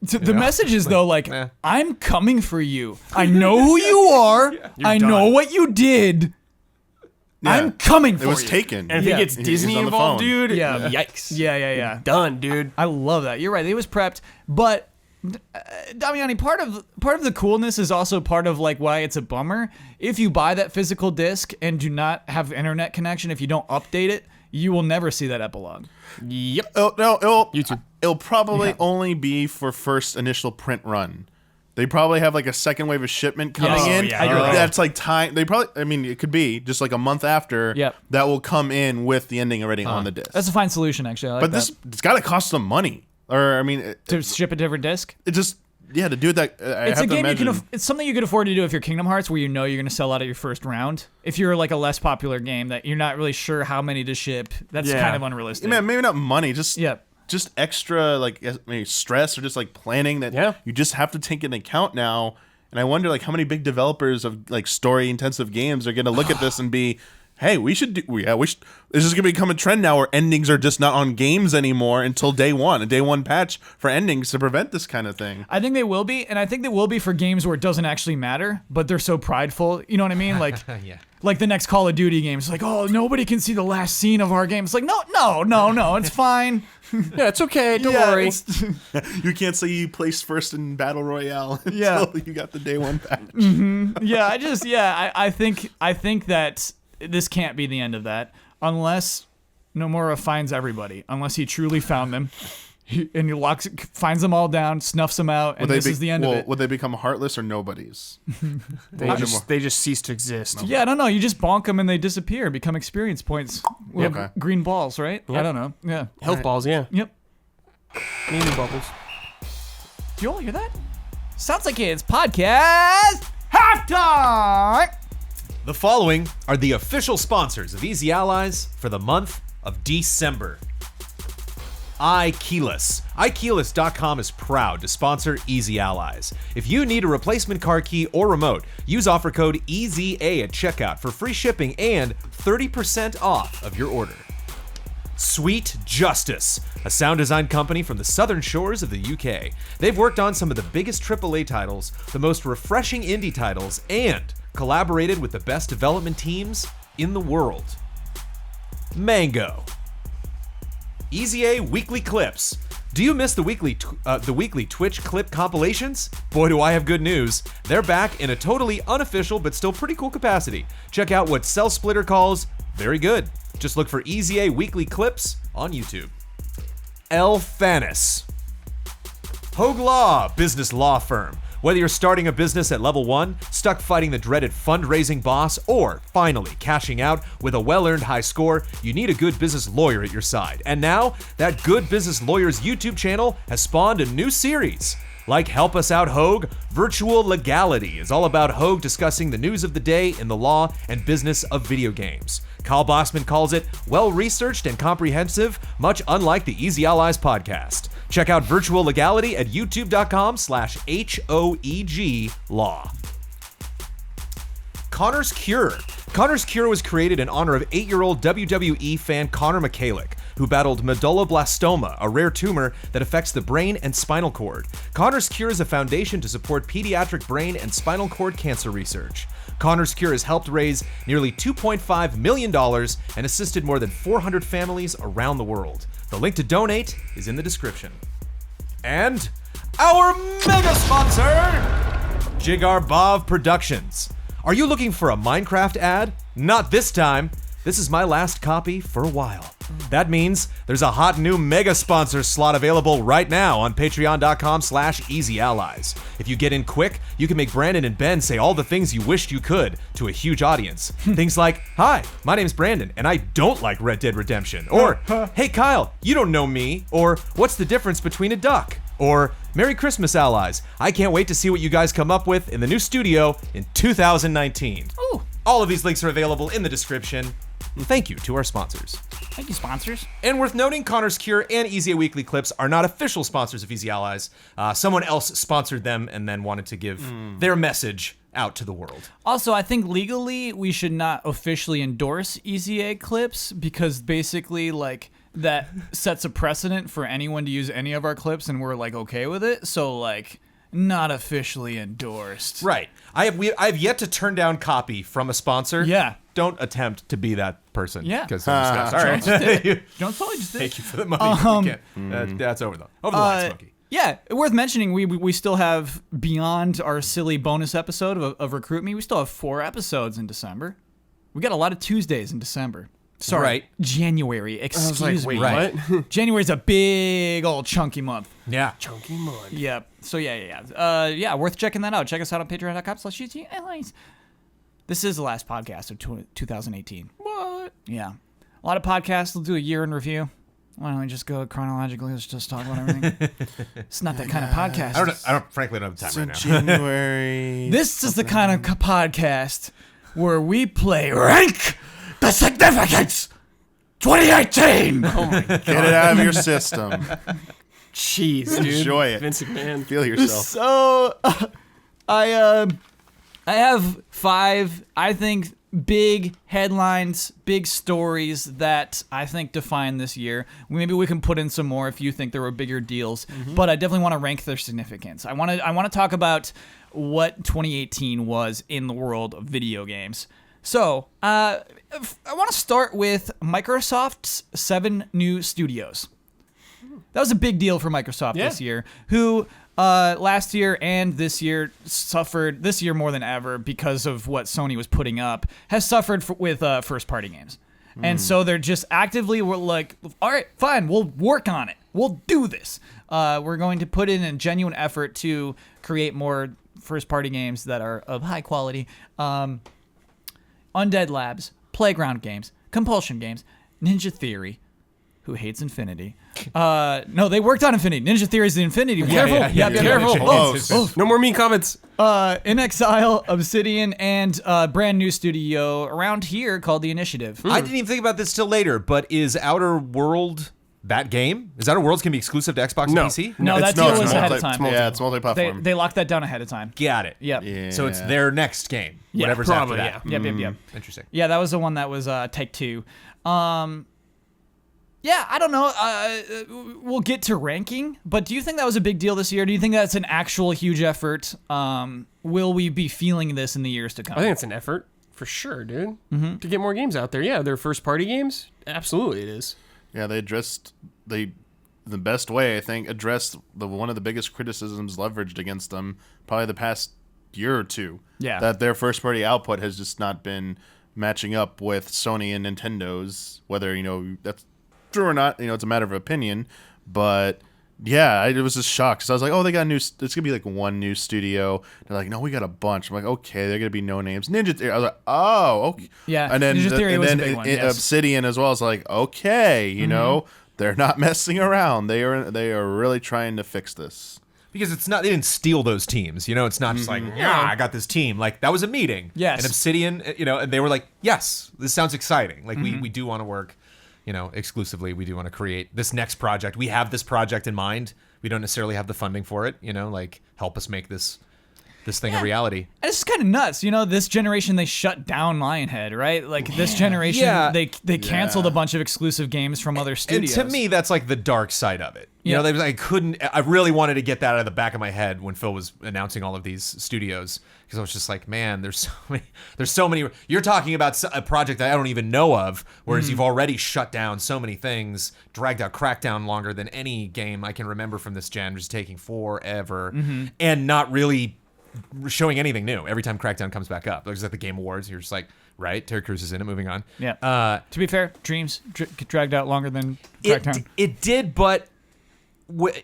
The message is though, like,
eh.
I'm coming for you. I know who you are. I know
done.
what you did.
Yeah.
I'm coming for
It was
you.
taken.
And if
Yeah.
it gets
He's
Disney
on the
involved,
phone.
dude,
Yeah.
yikes.
Yeah.
Done, dude.
I love that. You're right. It was prepped, but Damiani, part of the coolness is also part of like why it's a bummer. If you buy that physical disc and do not have internet connection, if you don't update it, you will never see that epilogue.
Yep.
YouTube. It'll probably only be for first initial print run. They probably have like a second wave of shipment coming
Yes.
in.
Oh, yeah, you're right.
That's like time. They probably. I mean, it could be just like a month after.
Yep.
That will come in with the ending already on the disc.
That's a fine solution, actually. I like
but
that.
it's got to cost some money. Or I mean,
To ship a different disc.
it just to do that. I
It's
have
a
to
game you can.
imagine.
It's something you could afford to do if you're Kingdom Hearts, where you know you're going to sell out at your first round. If you're like a less popular game that you're not really sure how many to ship, that's
Yeah.
kind of unrealistic.
Man, maybe not money. Just
Yeah.
just extra like maybe stress or just like planning that you just have to take into account now. And I wonder like how many big developers of like story intensive games are going to look at this and be, hey, we should do. This is going to become a trend now where endings are just not on games anymore until day one. A day one patch for endings to prevent this kind of thing.
I think they will be, and I think they will be for games where it doesn't actually matter, but they're so prideful. You know what I mean? Like,
Yeah.
like the next Call of Duty game. It's like, oh, nobody can see the last scene of our game. It's like, no, it's fine.
Yeah, it's okay. Don't worry.
it's-
You can't say you placed first in Battle Royale until
Yeah.
you got the day one patch.
I think that this can't be the end of that unless Nomura finds everybody, unless he truly found them. And he finds them all down, snuffs them out, and this is the end of it.
Would they become heartless or nobodies?
They just cease to exist.
Yeah, I don't know. You just bonk them and they disappear, become experience points. With
Okay.
green balls, right? I don't know. Yeah.
Health balls, yeah.
Yep.
Naming bubbles.
Do you all hear that? Sounds like it's podcast halftime.
The following are the official sponsors of Easy Allies for the month of December. iKeyless. iKeyless.com is proud to sponsor Easy Allies. If you need a replacement car key or remote, use offer code EZA at checkout for free shipping and 30% off of your order. Sweet Justice, a sound design company from the southern shores of the UK. They've worked on some of the biggest AAA titles, the most refreshing indie titles, and collaborated with the best development teams in the world. Mango. EZA Weekly Clips. Do you miss the weekly Twitch clip compilations? Boy, do I have good news. They're back in a totally unofficial but still pretty cool capacity. Check out what Cell Splitter calls very good. Just look for EZA Weekly Clips on YouTube. Elfanis. Hogue Law, business law firm. Whether you're starting a business at level 1, stuck fighting the dreaded fundraising boss, or finally cashing out with a well-earned high score, you need a good business lawyer at your side. And now, that Good Business Lawyers YouTube channel has spawned a new series. Like Help Us Out Hogue, Virtual Legality is all about Hogue discussing the news of the day in the law and business of video games. Kyle Bossman calls it well-researched and comprehensive, much unlike the Easy Allies podcast. Check out Virtual Legality at youtube.com/HOEG Law. Connor's Cure. Connor's Cure was created in honor of 8-year-old WWE fan Connor McCallick, who battled medulloblastoma, a rare tumor that affects the brain and spinal cord. Connor's Cure is a foundation to support pediatric brain and spinal cord cancer research. Connor's Cure has helped raise nearly $2.5 million and assisted more than 400 families around the world. The link to donate is in the description. And our mega sponsor, Jigar Bov Productions. Are you looking for a Minecraft ad? Not this time. This is my last copy for a while. That means there's a hot new mega sponsor slot available right now on patreon.com/easyallies. If you get in quick, you can make Brandon and Ben say all the things you wished you could to a huge audience. Things like, hi, my name's Brandon and I don't like Red Dead Redemption. Or, hey Kyle, you don't know me. Or, what's the difference between a duck? Or, Merry Christmas, allies. I can't wait to see what you guys come up with in the new studio in 2019.
Ooh.
All of these links are available in the description. Thank you to our sponsors.
Thank you, sponsors.
And worth noting, Connor's Cure and Easy A Weekly Clips are not official sponsors of Easy Allies. Someone else sponsored them and then wanted to give their message out to the world.
Also, I think legally we should not officially endorse Easy A clips because basically, like, that sets a precedent for anyone to use any of our clips and we're, like, okay with it. So, like, not officially endorsed.
Right. I have yet to turn down copy from a sponsor.
Yeah.
Don't attempt to be that person.
Yeah.
Because all right.
Don't totally just
Thank you for the money. We can't. That's over the line, Smokey.
Yeah, worth mentioning, we still have, beyond our silly bonus episode of Recruit Me, we still have 4 episodes in December. We got a lot of Tuesdays in December. Sorry,
Right.
January, excuse me.
Right.
What?
January's a big old chunky month.
Yeah.
Chunky month.
Yep. So yeah, worth checking that out. Check us out on patreon.com/easyallies. This is the last podcast of 2018.
What?
Yeah. A lot of podcasts will do a year in review. Why don't we just go chronologically? Let's just talk about everything. It's not that kind of podcast.
I don't frankly don't have time right now.
January.
This is the kind of podcast where we play Rank the Significance 2018.
Oh my god.
Get it out of your system.
Jeez, dude.
Enjoy it.
Vince McMahon.
Feel yourself.
So, I have 5, I think, big headlines, big stories that I think define this year. Maybe we can put in some more if you think there were bigger deals, but I definitely want to rank their significance. I want to talk about what 2018 was in the world of video games. So, I want to start with Microsoft's 7 new studios. That was a big deal for Microsoft this year, who last year and this year suffered, this year more than ever because of what Sony was putting up, has suffered with first-party games. And so they're just actively, we're like, all right, fine, we'll work on it. We'll do this. We're going to put in a genuine effort to create more first-party games that are of high quality. Undead Labs, Playground Games, Compulsion Games, Ninja Theory, who hates Infinity. No, they worked on Infinity. Ninja Theory's the Infinity. Careful. Careful.
Close.
No more mean comments.
In Exile, Obsidian, and a brand new studio around here called The Initiative.
I didn't even think about this till later, but is Outer World that game? Is Outer Worlds can be exclusive to Xbox and PC?
No, that deal was ahead of time.
It's multi-platform.
They locked that down ahead of time.
Got it.
Yep.
Yeah.
So it's their next game.
Yeah,
Whatever's
probably,
after that.
Yep.
Interesting.
Yeah, that was the one that was Take-Two. Yeah, I don't know. We'll get to ranking, but do you think that was a big deal this year? Do you think that's an actual huge effort? Will we be feeling this in the years to come?
I think it's an effort for sure, dude. To get more games out there. Yeah, they're first-party games. Absolutely, it is.
Yeah, they addressed the best way, I think, addressed one of the biggest criticisms leveraged against them probably the past year or two.
Yeah.
That their first party output has just not been matching up with Sony and Nintendo's, whether, that's true or not, it's a matter of opinion, but yeah, it was just shocked. So I was like, oh, they got it's gonna be like one new studio. They're like, no, we got a bunch. I'm like, okay, they're gonna be no names. Ninja Theory. I was like, oh, okay.
Yeah,
and then
Ninja Theory was a big one, yes.
Obsidian as well. I was like, okay, they're not messing around. They are really trying to fix this.
Because it's not, they didn't steal those teams, it's not just like, yeah, I got this team. Like, that was a meeting.
Yes.
And Obsidian, and they were like, yes, this sounds exciting. Like, we do want to work, exclusively. We do want to create this next project. We have this project in mind. We don't necessarily have the funding for it, like, help us make this this thing a reality.
And it's kind of nuts, this generation they shut down Lionhead, right? Like this generation they canceled a bunch of exclusive games from other studios.
And to me, that's like the dark side of it. I really wanted to get that out of the back of my head when Phil was announcing all of these studios, because I was just like, man, there's so many. You're talking about a project that I don't even know of, whereas you've already shut down so many things, dragged out Crackdown longer than any game I can remember from this gen, just taking forever, and not really showing anything new every time Crackdown comes back up. Like at the Game Awards, you're just like, right, Terry Crews is in it, moving on.
Yeah. To be fair, Dreams dragged out longer than Crackdown.
It did, but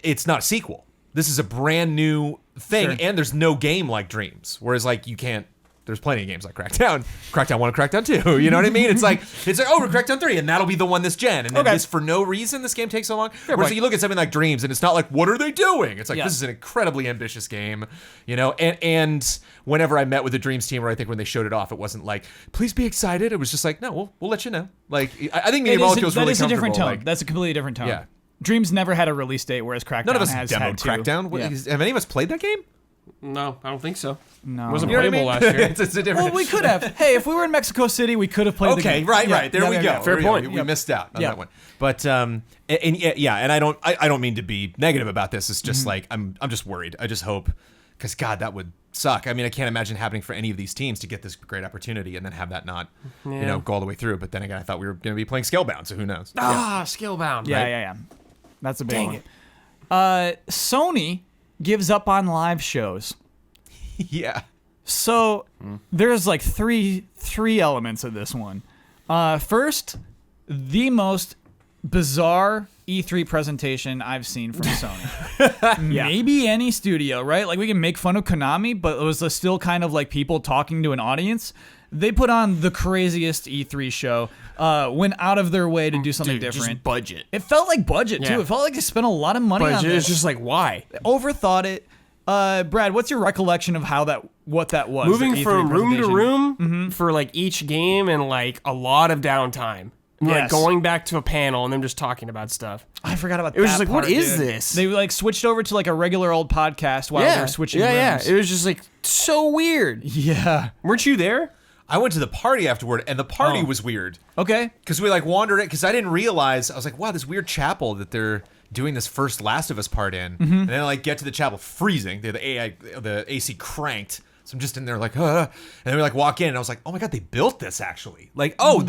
it's not a sequel. This is a brand new thing, and there's no game like Dreams. Whereas like you can't. There's plenty of games like Crackdown, Crackdown 1 and Crackdown 2. You know what I mean? It's like oh, we're Crackdown 3, and that'll be the one this gen. And then this, for no reason, this game takes so long. Whereas you look at something like Dreams, and it's not like, what are they doing? It's like, this is an incredibly ambitious game, And whenever I met with the Dreams team, or I think when they showed it off, it wasn't like, please be excited. It was just like, no, we'll let you know. Like, I think Media Molecule's really comfortable.
That is a different tone. That's a completely different tone.
Yeah.
Dreams never had a release date, whereas Crackdown
None of us
has
demoed
had
Crackdown.
Yeah.
Have any of us played that game?
No, I don't think so.
No.
It wasn't
You know what I
playable
mean?
last year.
It's a different.
Well, we could have. Hey, if we were in Mexico City, we could have played the game.
Okay, right. There we go.
Fair point.
We missed out on that one. But and I don't mean to be negative about this. It's just like I'm just worried. I just hope, because God, that would suck. I mean, I can't imagine happening for any of these teams to get this great opportunity and then have that not, go all the way through. But then again, I thought we were going to be playing Scalebound, so who knows?
Scalebound.
Yeah. That's a big one. Sony gives up on live shows.
Yeah.
So there's like three elements of this one. First, the most bizarre E3 presentation I've seen from Sony. Maybe any studio, right? Like we can make fun of Konami, but it was still kind of like people talking to an audience. They put on the craziest E3 show, went out of their way to do something different.
Just budget.
It felt like budget too. It felt like they spent a lot of money on this.
It's just like, why?
They overthought it. Brad, what's your recollection of what that was?
Moving from room to room for like each game and like a lot of downtime. And like going back to a panel and them just talking about stuff.
I forgot about that.
It was just like,
part,
what is
dude.
this?
They like switched over to like a regular old podcast while they were switching rooms.
Yeah. It was just like so weird.
Yeah.
Weren't you there?
I went to the party afterward, and the party was weird.
Okay.
Because we like wandered it, because I didn't realize, I was like, wow, this weird chapel that they're doing this first Last of Us part in. And then I like get to the chapel freezing. The AC cranked. So I'm just in there like, and then we like walk in, and I was like, oh my God, they built this actually. Like, so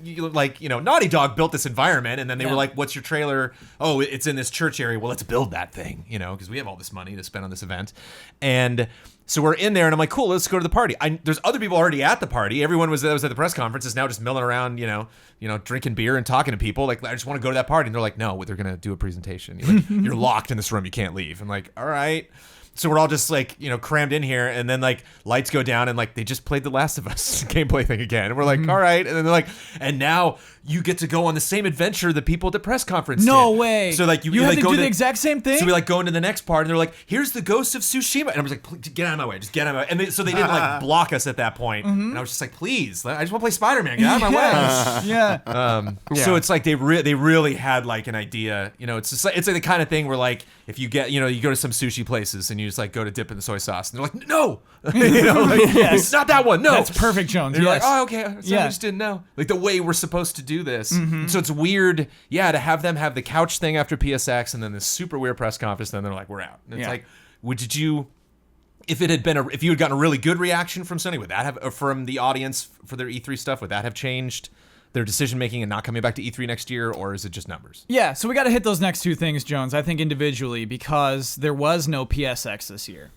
Naughty Dog built this environment, and then they were like, what's your trailer? Oh, it's in this church area. Well, let's build that thing, because we have all this money to spend on this event. And so we're in there, and I'm like, cool, let's go to the party. There's other people already at the party. Everyone that was at the press conference is now just milling around, drinking beer and talking to people. Like, I just want to go to that party. And they're like, no, they're going to do a presentation. You're locked in this room. You can't leave. I'm like, all right. So we're all just like, crammed in here, and then like lights go down, and like they just played the Last of Us gameplay thing again. And we're like, all right. And then they're like, and now you get to go on the same adventure the people at the press conference
No
did.
way.
So like
you had to do the exact same thing?
So we like go into the next part, and they're like, here's the Ghost of Tsushima. And I was like, get out of my way. Just get out of my way. And so they didn't like block us at that point. And I was just like, please, I just want to play Spider-Man. Get out of my way.
Yeah.
So it's like they really had like an idea. It's just like, it's like the kind of thing where like if you get, you go to some sushi places and you just like go to dip in the soy sauce, and they're like, no, it's not that one. No,
that's perfect, Jones.
And you're like,
Yes.
oh, okay. So I just didn't know. Like the way we're supposed to do this. So it's weird, to have them have the couch thing after PSX, and then this super weird press conference. Then they're like, we're out. And it's like, if you had gotten a really good reaction from Sony, would that have, from the audience for their E3 stuff, would that have changed their decision making and not coming back to E3 next year, or is it just numbers?
Yeah, so we got to hit those next two things, Jones, I think individually, because there was no PSX this year.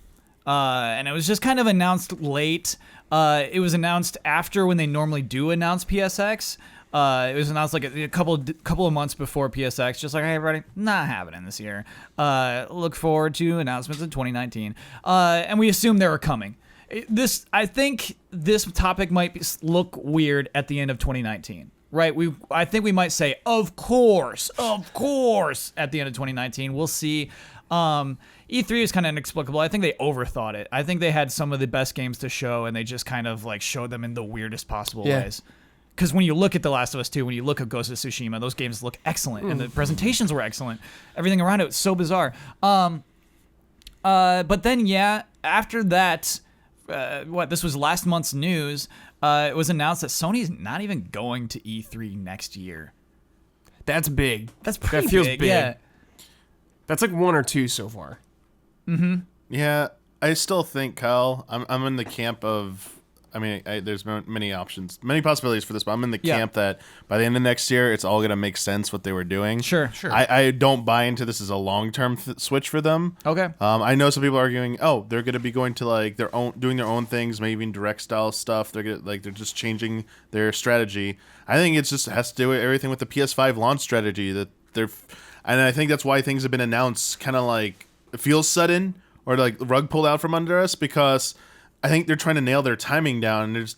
And it was just kind of announced late. It was announced after when they normally do announce PSX. It was announced like a couple of months before PSX, just like, hey, everybody, not happening this year. Look forward to announcements in 2019. And we assumed they were coming. I think this topic might look weird at the end of 2019, right? I think we might say, of course, at the end of 2019. We'll see. E3 is kind of inexplicable. I think they overthought it. I think they had some of the best games to show, and they just kind of like showed them in the weirdest possible ways. Because when you look at The Last of Us 2, when you look at Ghost of Tsushima, those games look excellent, and the presentations were excellent. Everything around it was so bizarre. But then, after that, this was last month's news. It was announced that Sony's not even going to E3 next year.
That's big.
That's pretty
That feels
big.
big.
Yeah.
That's like 1 or 2 so far.
Yeah, I still think, Kyle, I'm in the camp of. I mean, there's many options, many possibilities for this, but I'm in the camp that by the end of next year, it's all going to make sense what they were doing.
Sure.
I don't buy into this as a long-term switch for them.
Okay.
I know some people are arguing, they're going to be going to like doing their own things, maybe even direct style stuff. They're just changing their strategy. I think it just has to do with everything with the PS5 launch strategy and I think that's why things have been announced kind of like it feels sudden or like rug pulled out from under us because I think they're trying to nail their timing down, and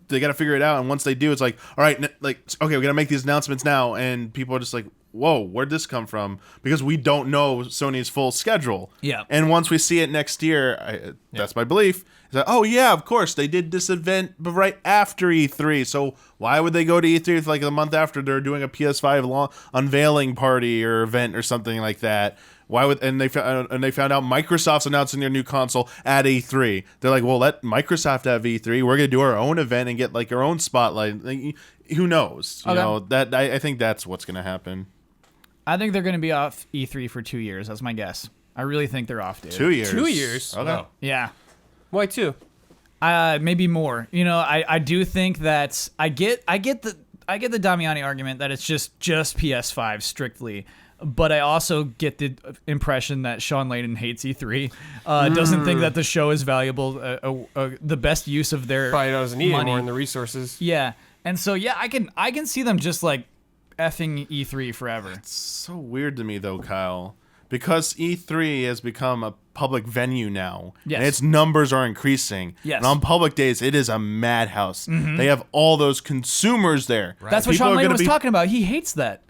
they got to figure it out. And once they do, it's like, all right, okay, we got to make these announcements now, and people are just like, whoa, where'd this come from? Because we don't know Sony's full schedule.
Yeah.
And once we see it next year, that's my belief. Is that of course they did this event, but right after E3. So why would they go to E3 if like a month after they're doing a PS5 unveiling party or event or something like that? Why would they found out Microsoft's announcing their new console at E3? They're like, well, let Microsoft have E3. We're gonna do our own event and get like our own spotlight. Like, who knows? You know that I think that's what's gonna happen.
I think they're going to be off E3 for 2 years. That's my guess. I really think they're off, dude.
2 years.
2 years.
Okay.
Wow.
Yeah.
Why 2?
Maybe more. You know, I do think that I get the Damiani argument that it's just PS5 strictly. But I also get the impression that Sean Layden hates E3, doesn't think that the show is valuable, the best use of their
Probably doesn't need
money.
anymore in the resources.
Yeah, and so I can see them just like effing E3 forever.
It's so weird to me though, Kyle, because E3 has become a public venue now.
Yes.
And its numbers are increasing.
Yes.
And on public days, it is a madhouse. They have all those consumers there.
Right. That's what
People
Sean
are
Layden
gonna
was talking about. He hates that.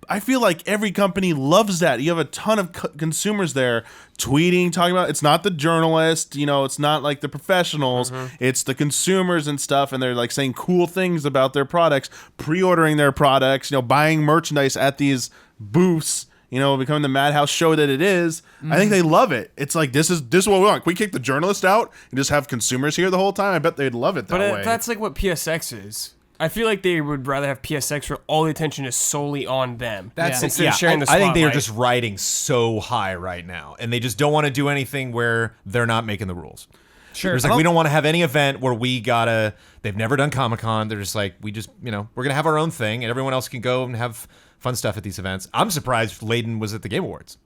I feel like every company loves that. You have a ton of consumers there tweeting, talking about. It's not the journalists, it's not like the professionals. It's the consumers and stuff, and they're like saying cool things about their products, pre-ordering their products, buying merchandise at these booths. Becoming the madhouse show that it is. I think they love it. It's like this is what we want. Can we kick the journalist out and just have consumers here the whole time? I bet they'd love it that way.
But that's like what PSX is. I feel like they would rather have PSX where all the attention is solely on them. Instead of sharing the
I think
spotlight.
they are just riding so high right now, and they just don't want to do anything where they're not making the rules.
Sure.
It's like we don't want to have any event where they've never done Comic-Con. They're just like, we're going to have our own thing, and everyone else can go and have fun stuff at these events. I'm surprised Layden was at the Game Awards.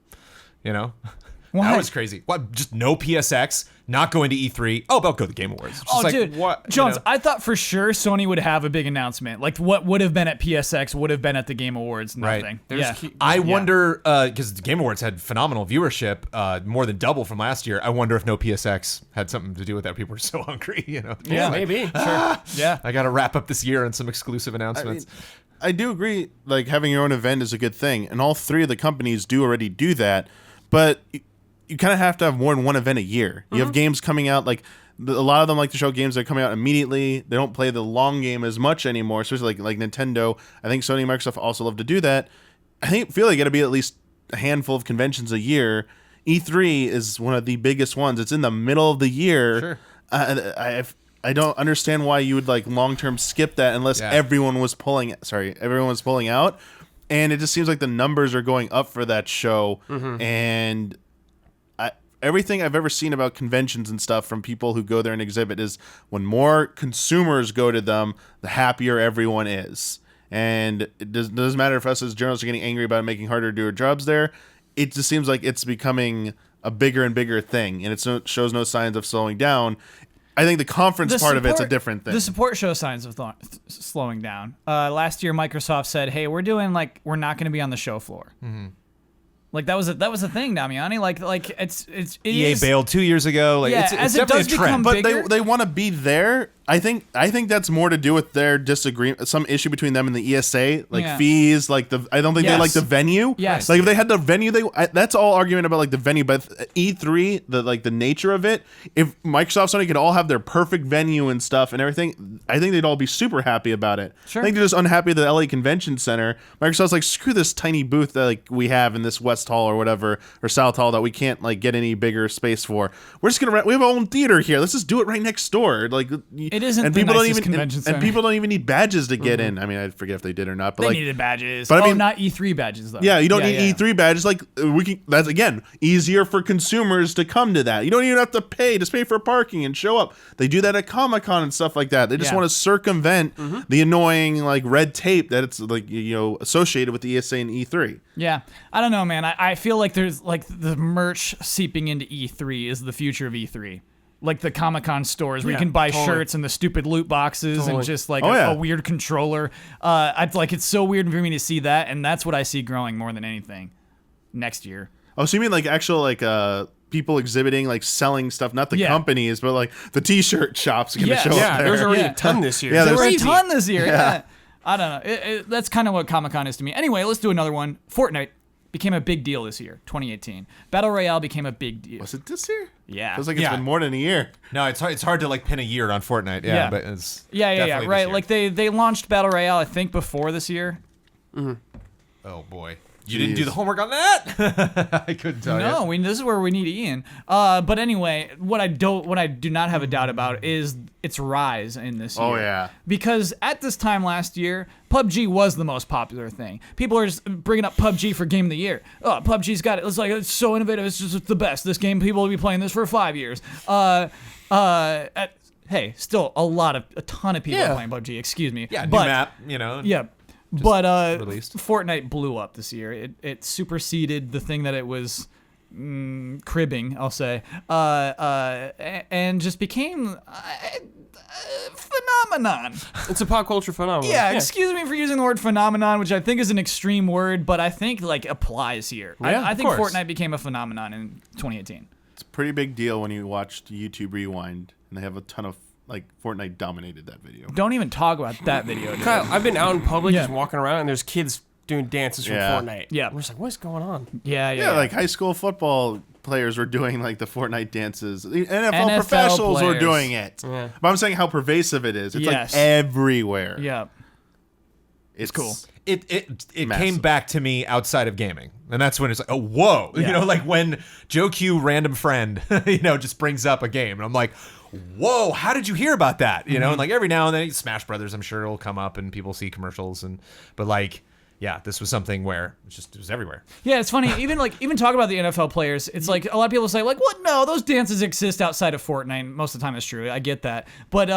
Why?
That was crazy. What? Just no PSX, not going to E3. Oh, but I'll go to the Game Awards. Just like,
dude,
what?
Jones, I thought for sure Sony would have a big announcement. Like what would have been at PSX would have been at the Game Awards. Nothing.
Right.
Yeah.
I wonder, because the Game Awards had phenomenal viewership, more than double from last year. I wonder if no PSX had something to do with that. People were so hungry,
Yeah,
maybe.
Sure. Yeah.
I got to wrap up this year on some exclusive announcements.
I do agree, like, having your own event is a good thing, and all three of the companies do already do that, but you kind of have to have more than one event a year. You have games coming out, like, a lot of them like to show games that are coming out immediately. They don't play the long game as much anymore, especially like Nintendo. I think Sony and Microsoft also love to do that. I feel like it'll be at least a handful of conventions a year. E3 is one of the biggest ones. It's in the middle of the year.
Sure.
I don't understand why you would like long-term skip that unless everyone was pulling out. And it just seems like the numbers are going up for that show. And everything I've ever seen about conventions and stuff from people who go there and exhibit is when more consumers go to them, the happier everyone is. And it doesn't matter if us as journalists are getting angry about it making harder to do our jobs there. It just seems like it's becoming a bigger and bigger thing, and it shows no signs of slowing down. I think the conference part of it's a different thing.
The support shows signs of slowing down. Last year, Microsoft said, "Hey, we're not going to be on the show floor." Like that was a thing, Damiani. It
EA bailed 2 years ago. Like,
Yeah,
it's
as it
definitely
does
a trend.
become
but
bigger.
they want to be there I think that's more to do with their disagreement, some issue between them and the ESA, like
Yeah.
fees, like I don't think they like the venue.
Yes.
Like if they had the venue, that's all argument about like the venue, but E3, the nature of it. If Microsoft, Sony could all have their perfect venue and stuff and everything, I think they'd all be super happy about it.
Sure.
I think they're just unhappy at the LA Convention Center. Microsoft's like, screw this tiny booth that like we have in this West Hall or whatever, or South Hall that we can't like get any bigger space for. We're just gonna we have our own theater here. Let's just do it right next door. Like
It isn't
and
the
people don't
nicest
even
convention
and
center.
people don't even need badges to get in. I mean, I forget if they did or not, but
They
like
needed badges.
but I mean-
not E3 badges though.
yeah, you don't need E3 badges. Like we can. That's again easier for consumers to come to that. You don't even have to pay. Just pay for parking and show up. They do that at Comic-Con and stuff like that. They just
Yeah.
want to circumvent the annoying like red tape that it's like associated with the ESA and E3.
Yeah, I don't know, man. I feel like there's like the merch seeping into E3 is the future of E3. Like the Comic-Con stores where you
Yeah,
can buy
totally.
shirts and the stupid loot boxes and
Totally.
just like
Oh, yeah.
a weird controller. It's so weird for me to see that, and that's what I see growing more than anything next year.
Oh, so you mean like actual like people exhibiting like selling stuff, not the
Yeah.
companies, but like the T-shirt shops gonna
Yes.
show
Yeah,
up there.
there's already
Yeah.
a ton this year.
Yeah,
There
there's-
were a ton this year. Yeah. I don't know. That's kind of what Comic-Con is to me. Anyway, let's do another one. Fortnite became a big deal this year, 2018. Battle Royale became a big deal.
Was it this year?
Yeah.
Feels like it's
Yeah.
been more than a year.
No, it's hard to like pin a year on Fortnite. Yeah,
Yeah.
but it's
Yeah,
definitely this
right.
year.
Like they launched Battle Royale, I think, before this year.
oh boy, you didn't do the homework on that. I couldn't tell
No,
you.
this is where we need Ian. But anyway, what I do not have a doubt about is its rise in this year.
Oh, yeah.
Because at this time last year, PUBG was the most popular thing. People are just bringing up PUBG for Game of the Year. Oh, PUBG's got it. It's so innovative. It's just the best. This game, people will be playing this for 5 years. Hey, still a ton of people
Yeah.
playing PUBG. Excuse me.
Yeah, new
but,
map.
Yeah. But
released.
Fortnite blew up this year. It superseded the thing that it was cribbing, I'll say, and just became a phenomenon.
It's a pop culture phenomenon.
Yeah, excuse me for using the word phenomenon, which I think is an extreme word, but I think like applies here.
Yeah,
I
of
think
course.
Fortnite became a phenomenon in 2018.
It's a pretty big deal when you watched YouTube Rewind and they have a ton of like Fortnite dominated that video.
Don't even talk about that video. Dude.
Kyle, I've been out in public
Yeah.
just walking around and there's kids doing dances from
Yeah.
Fortnite.
Yeah.
I'm just like, what's going on?
Yeah,
Yeah, like high school football players were doing like the Fortnite dances. The NFL,
NFL
professionals were
players.
doing it.
Yeah.
But I'm saying how pervasive it is. It's
Yes.
like everywhere.
yeah.
It's
cool.
It
Massive.
came back to me outside of gaming, and that's when it's like, oh, whoa,
Yeah.
like when Joe Q, random friend, just brings up a game, and I'm like, whoa, how did you hear about that? And like every now and then, Smash Brothers, I'm sure it'll come up, and people see commercials, but like, yeah, this was something where it was everywhere.
Yeah, it's funny. Even talk about the NFL players. It's like a lot of people say like, "What? No, those dances exist outside of Fortnite." Most of the time, it's true. I get that. But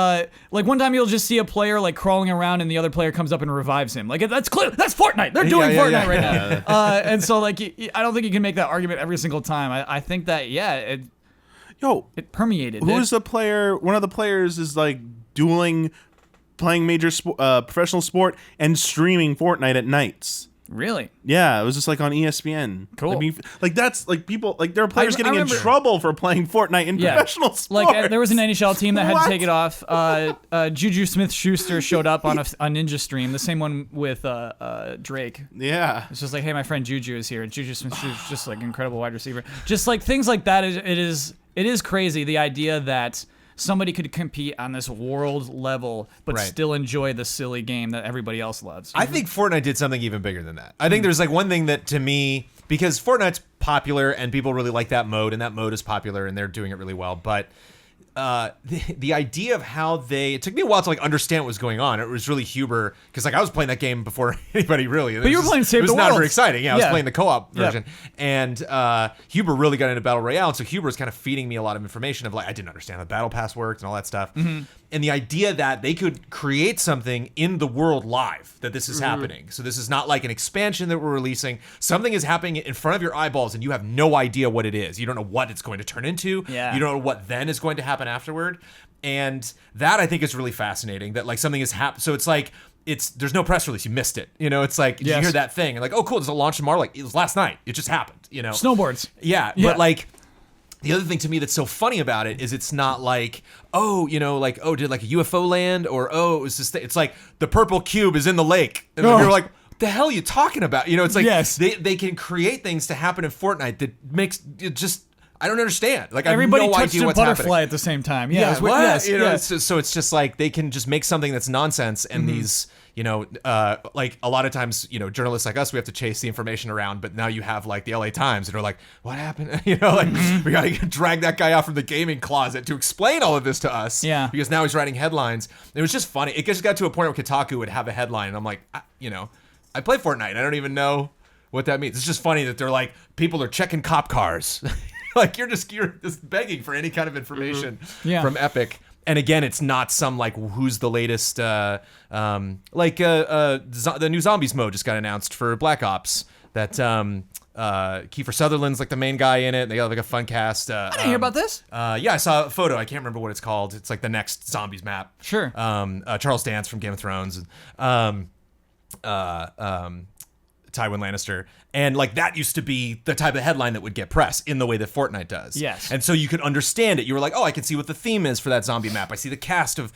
like one time, you'll just see a player like crawling around, and the other player comes up and revives him. Like that's clear. That's Fortnite. They're doing
Yeah,
Fortnite
yeah.
right now. And so like, I don't think you can make that argument every single time. I think that
Yo,
it permeated.
who
It-
is the player? One of the players is like playing major professional sport and streaming Fortnite at nights.
really?
Yeah, it was just like on ESPN.
Cool.
I mean, like that's like people like there are players
I
getting in
remember-
trouble for playing Fortnite in
Yeah.
professional sports.
Like there was an NHL team that had
What?
to take it off. Juju Smith-Schuster showed up on a Ninja stream, the same one with Drake.
Yeah.
It's just like, hey, my friend Juju is here. Juju Smith-Schuster's just like an incredible wide receiver. Just like things like that. It is crazy, the idea that somebody could compete on this world level but
Right.
still enjoy the silly game that everybody else loves.
I think Fortnite did something even bigger than that. I think there's like one thing that to me, because Fortnite's popular and people really like that mode, and that mode is popular and they're doing it really well, but the idea of how it took me a while to like understand what was going on. It was really Huber, because like I was playing that game before anybody really.
But you were playing Save
It was
the
not
World.
very exciting. Yeah, I was
Yeah.
playing the co-op
Yeah.
version, and Huber really got into Battle Royale. And so Huber was kind of feeding me a lot of information of like I didn't understand how Battle Pass worked and all that stuff. And the idea that they could create something in the world live, that this is happening. So this is not like an expansion that we're releasing. Something is happening in front of your eyeballs and you have no idea what it is. You don't know what it's going to turn into.
Yeah.
You don't know what then is going to happen afterward. And that I think is really fascinating, that like something has happened. So it's like, there's no press release. You missed it. It's like, did you
Yes.
hear that thing? And like, oh, cool. There's a launch tomorrow. Like it was last night. It just happened,
Snowboards.
Yeah.
Yeah.
But like, the other thing to me that's so funny about it is it's not like, oh, you know, like, oh, did like a UFO land, or oh, it was just, it's like the purple cube is in the lake, and you're like, the hell are you talking about? You know, it's like they can create things to happen in Fortnite that makes it just, I don't understand. Like
everybody
I have no
touched
idea
a
what's
butterfly
happening.
at the same time.
You know, so it's just like they can just make something that's nonsense, and these, you know, like a lot of times, you know, journalists like us, we have to chase the information around, but now you have like the LA Times, and they're like, what happened? You know, like we gotta drag that guy out from the gaming closet to explain all of this to us.
Yeah.
Because now he's writing headlines. It was just funny. It just got to a point where Kotaku would have a headline, and I'm like, you know, I play Fortnite. I don't even know what that means. It's just funny that they're like, people are checking cop cars. Like you're just begging for any kind of information from Epic. And again, it's not some like who's the latest the new zombies mode just got announced for Black Ops. That Kiefer Sutherland's like the main guy in it. They got like a fun cast.
I didn't hear about this.
Yeah, I saw a photo. I can't remember what it's called. It's like the next zombies map.
Sure.
Charles Dance from Game of Thrones. And, Tywin Lannister, and like that used to be the type of headline that would get press in the way that Fortnite does.
Yes.
And so you could understand it. You were like, oh, I can see what the theme is for that zombie map. I see the cast of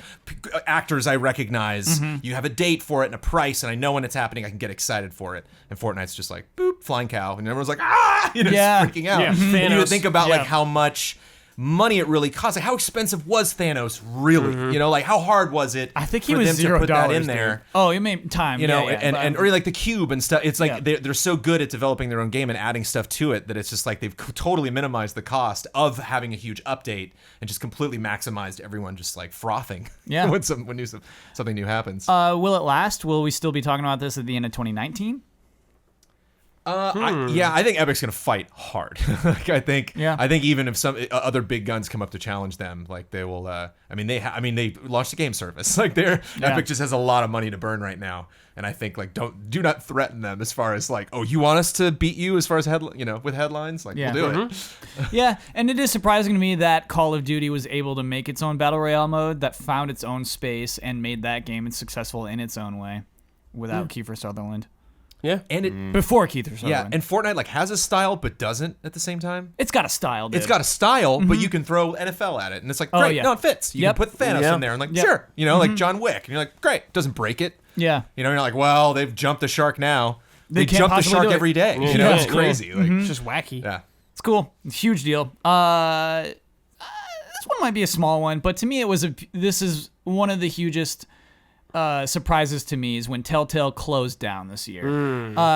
actors I recognize. You have a date for it and a price, and I know when it's happening. I can get excited for it. And Fortnite's just like, boop, flying cow, and everyone's like, ah, you know, just freaking out.
Yeah,
And you would
Thanos.
think about like how much money it really cost. Like how expensive was Thanos really? You know, like how hard was it?
I think he
for
was
them to put that
$0
in there.
dude. Oh, you mean time?
You know,
yeah,
and or like the cube and stuff. It's like
Yeah.
they're so good at developing their own game and adding stuff to it that it's just like they've totally minimized the cost of having a huge update and just completely maximized everyone just like frothing.
Yeah.
when something new happens.
Will it last? Will we still be talking about this at the end of 2019?
I think Epic's gonna fight hard. Like, I think even if some other big guns come up to challenge them, like they will. They launched a game service. Like Epic just has a lot of money to burn right now, and I think like do not threaten them as far as like, oh, you want us to beat you as far as with headlines, like we'll do it.
Yeah, and it is surprising to me that Call of Duty was able to make its own battle royale mode that found its own space and made that game successful in its own way, without Kiefer Sutherland.
Yeah.
And it
Before Kiefer Sutherland.
yeah, and Fortnite like has a style but doesn't at the same time.
It's got a style, dude.
It's got a style, but you can throw NFL at it, and it's like great.
yeah.
No, it fits. You
Yep.
can put Thanos in there, and like sure, you know, like John Wick, and you're like great. Doesn't break it.
Yeah.
You know, you're like, well, they've jumped the shark now. They
can't
jump the
possibly
shark
do it.
every day. You know, it's crazy. Like,
It's just wacky.
yeah.
It's cool. It's a huge deal. This one might be a small one, but to me this is one of the hugest surprises to me is when Telltale closed down this year.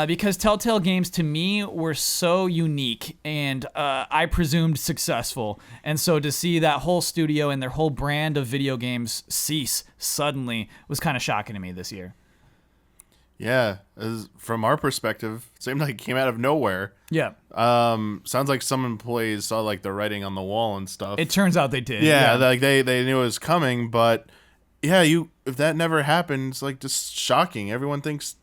Because Telltale games to me were so unique and I presumed successful. And so to see that whole studio and their whole brand of video games cease suddenly was kind of shocking to me this year.
Yeah, from our perspective, it seemed like it came out of nowhere.
Yeah.
Sounds like some employees saw like the writing on the wall and stuff.
It turns out they did.
Yeah, like they knew it was coming, but yeah, if that never happened, it's like just shocking. Everyone thinks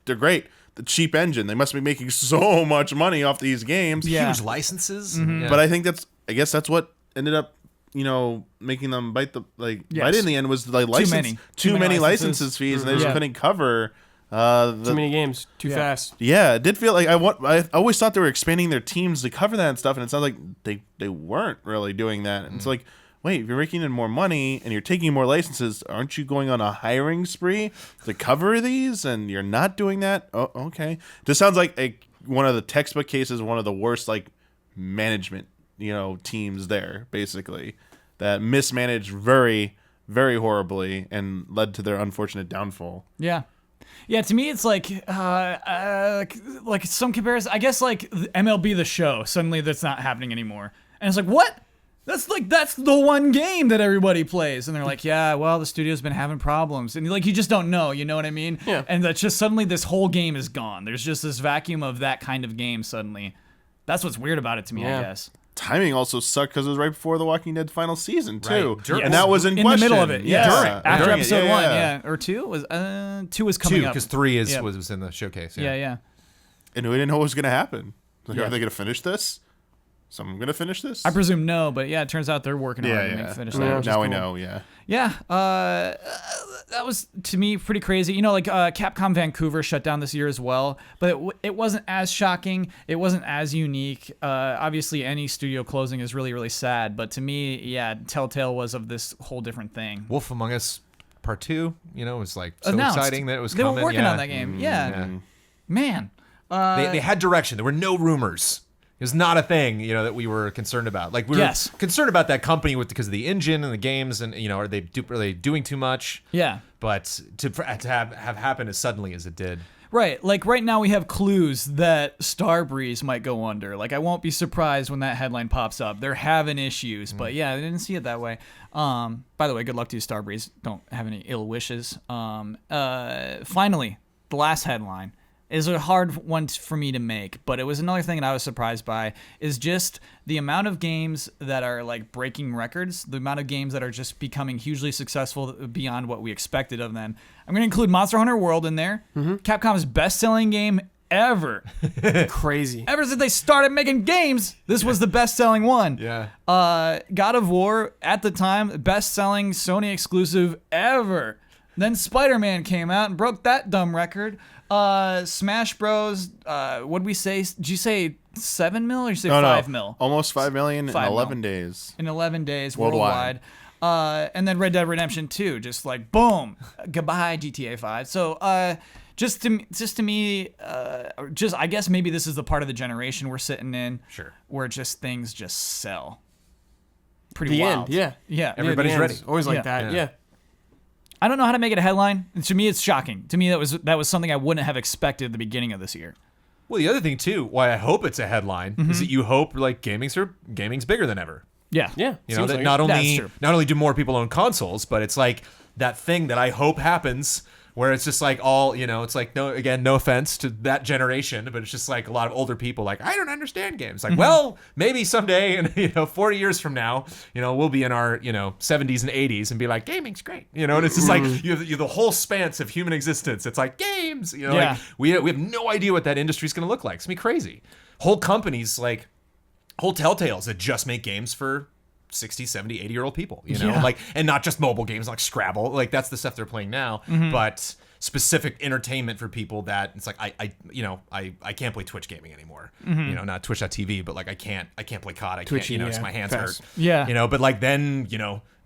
they're great. The cheap engine, they must be making so much money off these games.
Yeah.
Huge licenses. Yeah.
But I guess that's what ended up, making them bite in the end was like too many licenses fees, and they just couldn't cover
Too many games, too fast.
Yeah, it did feel like I always thought they were expanding their teams to cover that and stuff, and it sounds like they weren't really doing that. And it's like, wait, if you're raking in more money and you're taking more licenses, aren't you going on a hiring spree to cover these? And you're not doing that? Oh, okay. This sounds like one of the textbook cases, one of the worst management teams there, basically, that mismanaged very, very horribly and led to their unfortunate downfall.
Yeah. Yeah, to me it's like some comparison. I guess like MLB The Show. Suddenly that's not happening anymore, and it's like, what? That's the one game that everybody plays, and they're like, yeah, well, the studio's been having problems, and you just don't know. You know what I mean?
Yeah.
And that's just suddenly this whole game is gone. There's just this vacuum of that kind of game suddenly. That's what's weird about it to me, I guess.
Timing also sucked because it was right before the Walking Dead final season too,
Right.
and that was in
the
question.
middle of it. Yeah, after
During it,
episode 1, or 2 was 2 was coming
2
up
because 3
Yeah.
was in the showcase.
Yeah, yeah.
And we didn't know what was going to happen.
Yeah.
Are they going to finish this? So I'm gonna finish this.
I presume no, but yeah, it turns out they're working hard to finish that. Which is
Now we
cool.
know. Yeah.
Yeah, that was to me pretty crazy. You know, like Capcom Vancouver shut down this year as well, but it wasn't as shocking. It wasn't as unique. Obviously, any studio closing is really, really sad. But to me, yeah, Telltale was of this whole different thing.
Wolf Among Us Part 2, you know, was like so
Announced.
exciting that it was
They
coming.
were working on that game. Yeah. Man.
They had direction. There were no rumors. It was not a thing, you know, that we were concerned about. Like we were concerned about that company because of the engine and the games, and you know, are they doing too much?
Yeah.
But to have happened as suddenly as it did.
Right. Like right now we have clues that Starbreeze might go under. Like I won't be surprised when that headline pops up. They're having issues, but yeah, I didn't see it that way. By the way, good luck to you, Starbreeze. Don't have any ill wishes. Finally, the last headline is a hard one for me to make, but it was another thing that I was surprised by, is just the amount of games that are like breaking records, the amount of games that are just becoming hugely successful beyond what we expected of them. I'm going to include Monster Hunter World in there, Capcom's best-selling game ever.
Crazy.
Ever since they started making games, this was the best-selling one.
Yeah.
God of War, at the time, best-selling Sony exclusive ever. Then Spider-Man came out and broke that dumb record. Smash Bros. What'd we say? Did you say 7 mil or did you say 5 mil?
Almost 5 million in 11 days.
In 11 days worldwide. And then Red Dead Redemption 2, just like boom, goodbye GTA 5. So just to me, I guess maybe this is the part of the generation we're sitting in,
Sure,
where just things just sell. Pretty
The
wild.
end. Yeah.
Everybody's ready.
Always like
Yeah.
that. Yeah.
I don't know how to make it a headline. To me, it's shocking. To me, that was something I wouldn't have expected at the beginning of this year.
Well, the other thing too, why I hope it's a headline, is that you hope like gaming's bigger than ever.
Yeah.
Yeah.
You know, that
like
not
That's true.
only do more people own consoles, but it's like that thing that I hope happens where it's just like all, you know, it's like no offense to that generation, but it's just like a lot of older people like, I don't understand games. Like, well, maybe someday and 40 years from now, you know, we'll be in our, 70s and 80s and be like, gaming's great. You know, and it's just like you have the whole span of human existence. It's like games, like we have no idea what that industry's going to look like. It's going to be crazy. Whole companies like whole Telltales that just make games for 60, 70, 80-year-old people, like, and not just mobile games like Scrabble, like that's the stuff they're playing now, but specific entertainment for people that it's like I can't play Twitch gaming anymore, not Twitch.tv, but like I can't play COD, I
Twitchy,
can't, just my hands hurt, but like then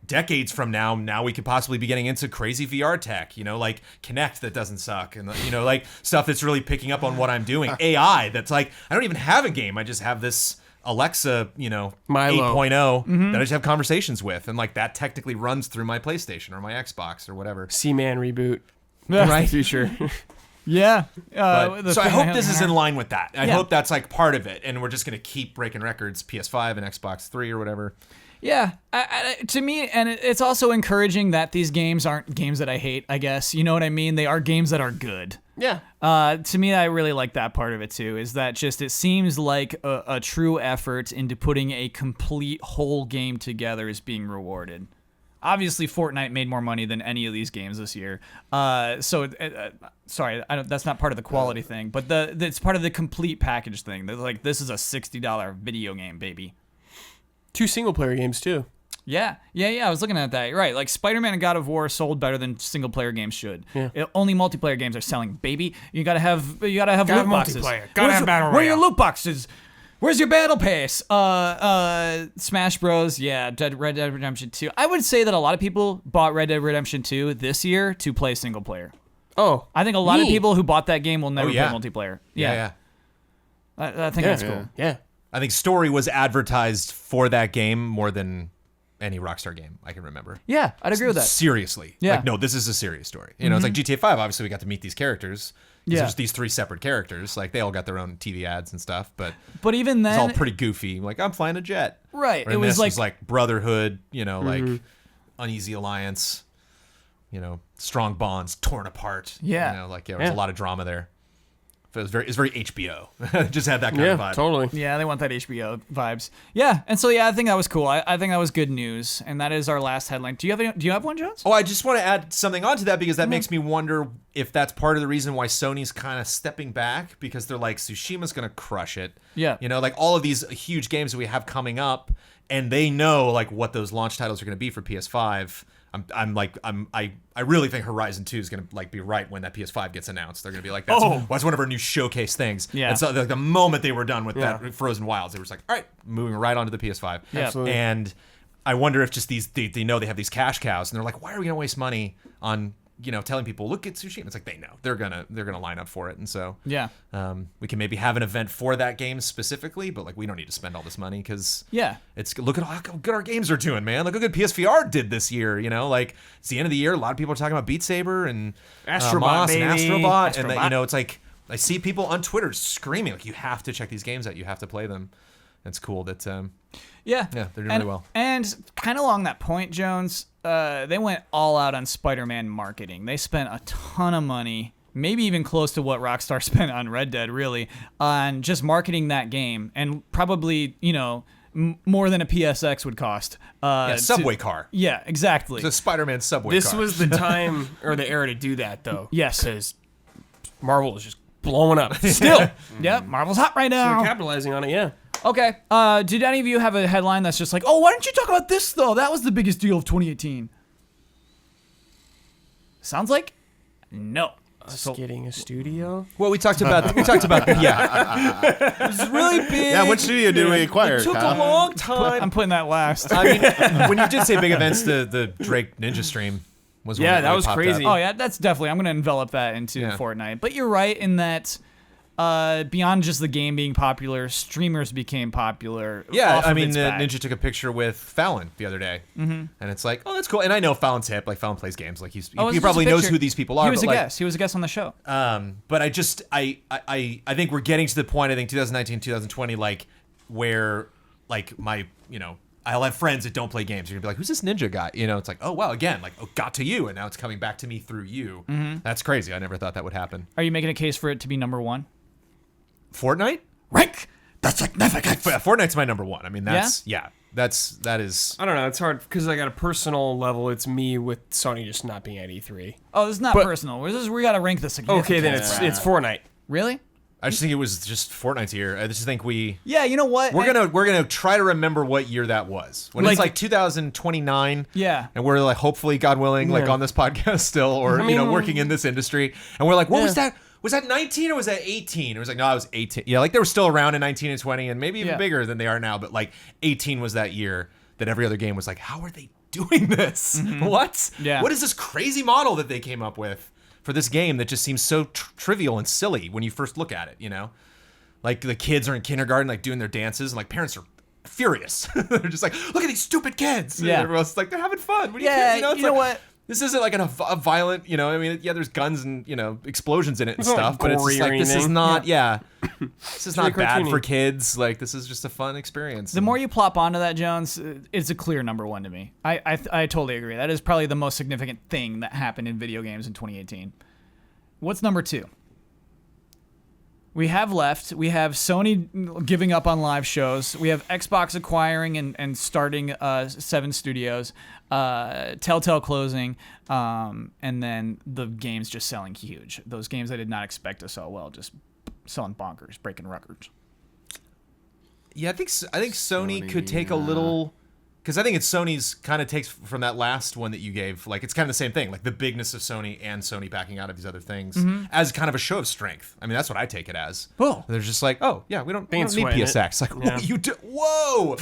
decades from now we could possibly be getting into crazy VR tech, like Kinect that doesn't suck, and like stuff that's really picking up on what I'm doing, AI that's like I don't even have a game, I just have this Alexa,
Milo
8.0 that I just have conversations with, and like that technically runs through my PlayStation or my Xbox or whatever.
C-Man reboot.
Right.
Future.
Yeah.
So I hope this is in line with that. I hope that's like part of it, and we're just gonna keep breaking records, PS5 and Xbox 3 or whatever.
Yeah, to me, and it's also encouraging that these games aren't games that I hate, I guess. You know what I mean? They are games that are good.
Yeah.
To me, I really like that part of it, too, is that just it seems like a true effort into putting a complete whole game together is being rewarded. Obviously, Fortnite made more money than any of these games this year. Sorry, that's not part of the quality thing, but it's part of the complete package thing. They're like, this is a $60 video game, baby.
2 single-player games, too.
Yeah. I was looking at that. You're right. Like Spider-Man and God of War sold better than single-player games should.
Yeah.
Only multiplayer games are selling, baby. You gotta have loot boxes.
Multiplayer. Gotta have battle royale.
Where are your loot boxes? Where's your battle pass? Smash Bros. Yeah, Red Dead Redemption 2. I would say that a lot of people bought Red Dead Redemption 2 this year to play single player.
Oh,
I think a lot of people who bought that game will never play multiplayer.
Yeah.
I think that's cool.
Yeah.
I think story was advertised for that game more than any Rockstar game I can remember.
Yeah, I'd agree with that.
Seriously.
Yeah.
Like, no, this is a serious story. It's like GTA 5, obviously we got to meet these characters.
Yeah.
There's these 3 separate characters. Like, they all got their own TV ads and stuff, but
even then,
it's all pretty goofy. Like, I'm flying a jet.
Right.
It was like Brotherhood, like Uneasy Alliance, strong bonds torn apart.
Yeah.
There was a lot of drama there. It's very HBO. Just had that kind of
Yeah,
vibe.
totally.
Yeah, they want that HBO vibes. Yeah, and so I think that was cool. I think that was good news, and that is our last headline. Do you have one, Jones?
Oh, I just want to add something onto that because that makes me wonder if that's part of the reason why Sony's kind of stepping back, because they're like, Tsushima's going to crush it.
Yeah.
You know, like all of these huge games that we have coming up, and they know like what those launch titles are going to be for PS5. I really think Horizon 2 is going to like be right when that PS5 gets announced. They're going to be like, that's one of our new showcase things.
Yeah.
And so like, the moment they were done with that Frozen Wilds, they were just like, all right, moving right onto the PS5.
Yeah.
Absolutely.
And I wonder if just they know they have these cash cows, and they're like, why are we going to waste money on telling people look at Tsushima? It's like they know they're gonna line up for it, and so we can maybe have an event for that game specifically, but like we don't need to spend all this money because it's look at how good our games are doing, man. Look how good PSVR did this year. Like it's the end of the year. A lot of people are talking about Beat Saber and
Astrobot,
Moss
baby.
and Astrobot, and
Astrobot.
it's like I see people on Twitter screaming like, you have to check these games out. You have to play them. It's cool that
Yeah,
they're doing really well.
And kind of along that point, Jones, they went all out on Spider-Man marketing. They spent a ton of money, maybe even close to what Rockstar spent on Red Dead, really, on just marketing that game, and probably more than a PSX would cost.
Subway car.
Yeah, exactly.
The Spider-Man subway
This
car.
was the time or the era to do that, though.
Yes.
Because Marvel is just blowing up.
Still, yeah, Marvel's hot right
They're
now.
capitalizing on it, yeah.
Okay. Did any of you have a headline that's just like, oh, why don't you talk about this though? That was the biggest deal of 2018. Sounds like no.
Getting a studio.
Well, we talked about yeah. It was really big.
Yeah, what studio did we acquire?
It took
Kyle?
a long time.
I'm putting that last.
I mean, when you did say big events, the Drake Ninja stream was one
Yeah, that
really
was
popped
crazy.
up.
Oh yeah, that's definitely. I'm gonna envelop that into
Yeah.
Fortnite. But you're right in that beyond just the game being popular, streamers became popular.
Yeah,
off
I
of
mean,
its back.
Ninja took a picture with Fallon the other day, and it's like, oh, that's cool. And I know Fallon's hip. Like Fallon plays games. Like he
Oh, it was just
probably
a
knows
picture.
who these people are.
He was
but
a
like,
guest. He was a guest on the show.
But I just I think we're getting to the point. I think 2019, 2020, like where like my I'll have friends that don't play games. You're gonna be like, who's this Ninja guy? It's like, oh wow, again, like got to you, and now it's coming back to me through you. That's crazy. I never thought that would happen.
Are you making a case for it to be number one?
Fortnite?
Rank the significance.
Fortnite's my number one. I mean, that is.
I don't know. It's hard because like at a personal level, it's me with Sony just not being at E3.
Oh, this is not
But-
personal. We gotta rank the significance.
Okay, then it's Fortnite.
Really?
I just think it was just Fortnite's year. I just think
Yeah. You know what?
we're gonna try to remember what year that was. When it's
Like-
like 2029.
Yeah.
And we're like, hopefully, God willing, like
Yeah.
on this podcast still, or working in this industry, and we're like, what was that? Was that 19 or was that 18? It was like, no, it was 18. Yeah, like they were still around in 19 and 20, and maybe even
Yeah.
bigger than they are now. But like 18 was that year that every other game was like, how are they doing this? What?
Yeah.
What is this crazy model that they came up with for this game that just seems so trivial and silly when you first look at it? Like the kids are in kindergarten, like doing their dances, and like parents are furious. They're just like, look at these stupid kids.
Yeah.
And everyone's like, they're having fun. What do
Yeah,
you care?
you know what?
This isn't like a violent, I mean, yeah, there's guns and, explosions in it and
It's not
stuff, but it's
gory
just
or
like, this is
anything.
not, this is not
really
bad
cartoony.
for kids. Like, this is just a fun experience.
The more you plop onto that, Jones, it's a clear number one to me. I totally agree. That is probably the most significant thing that happened in video games in 2018. What's number two? We have Sony giving up on live shows. We have Xbox acquiring and starting 7 studios, Telltale closing, and then the games just selling huge. Those games I did not expect to sell well, just selling bonkers, breaking records.
Yeah, I think Sony could take a little, because I think it's Sony's kind of takes from that last one that you gave. Like, it's kind of the same thing, like the bigness of Sony and Sony backing out of these other things as kind of a show of strength. I mean, that's what I take it as.
Oh.
They're just like, oh yeah, we don't need
sweating it.
PSX. Like, what you do? Whoa.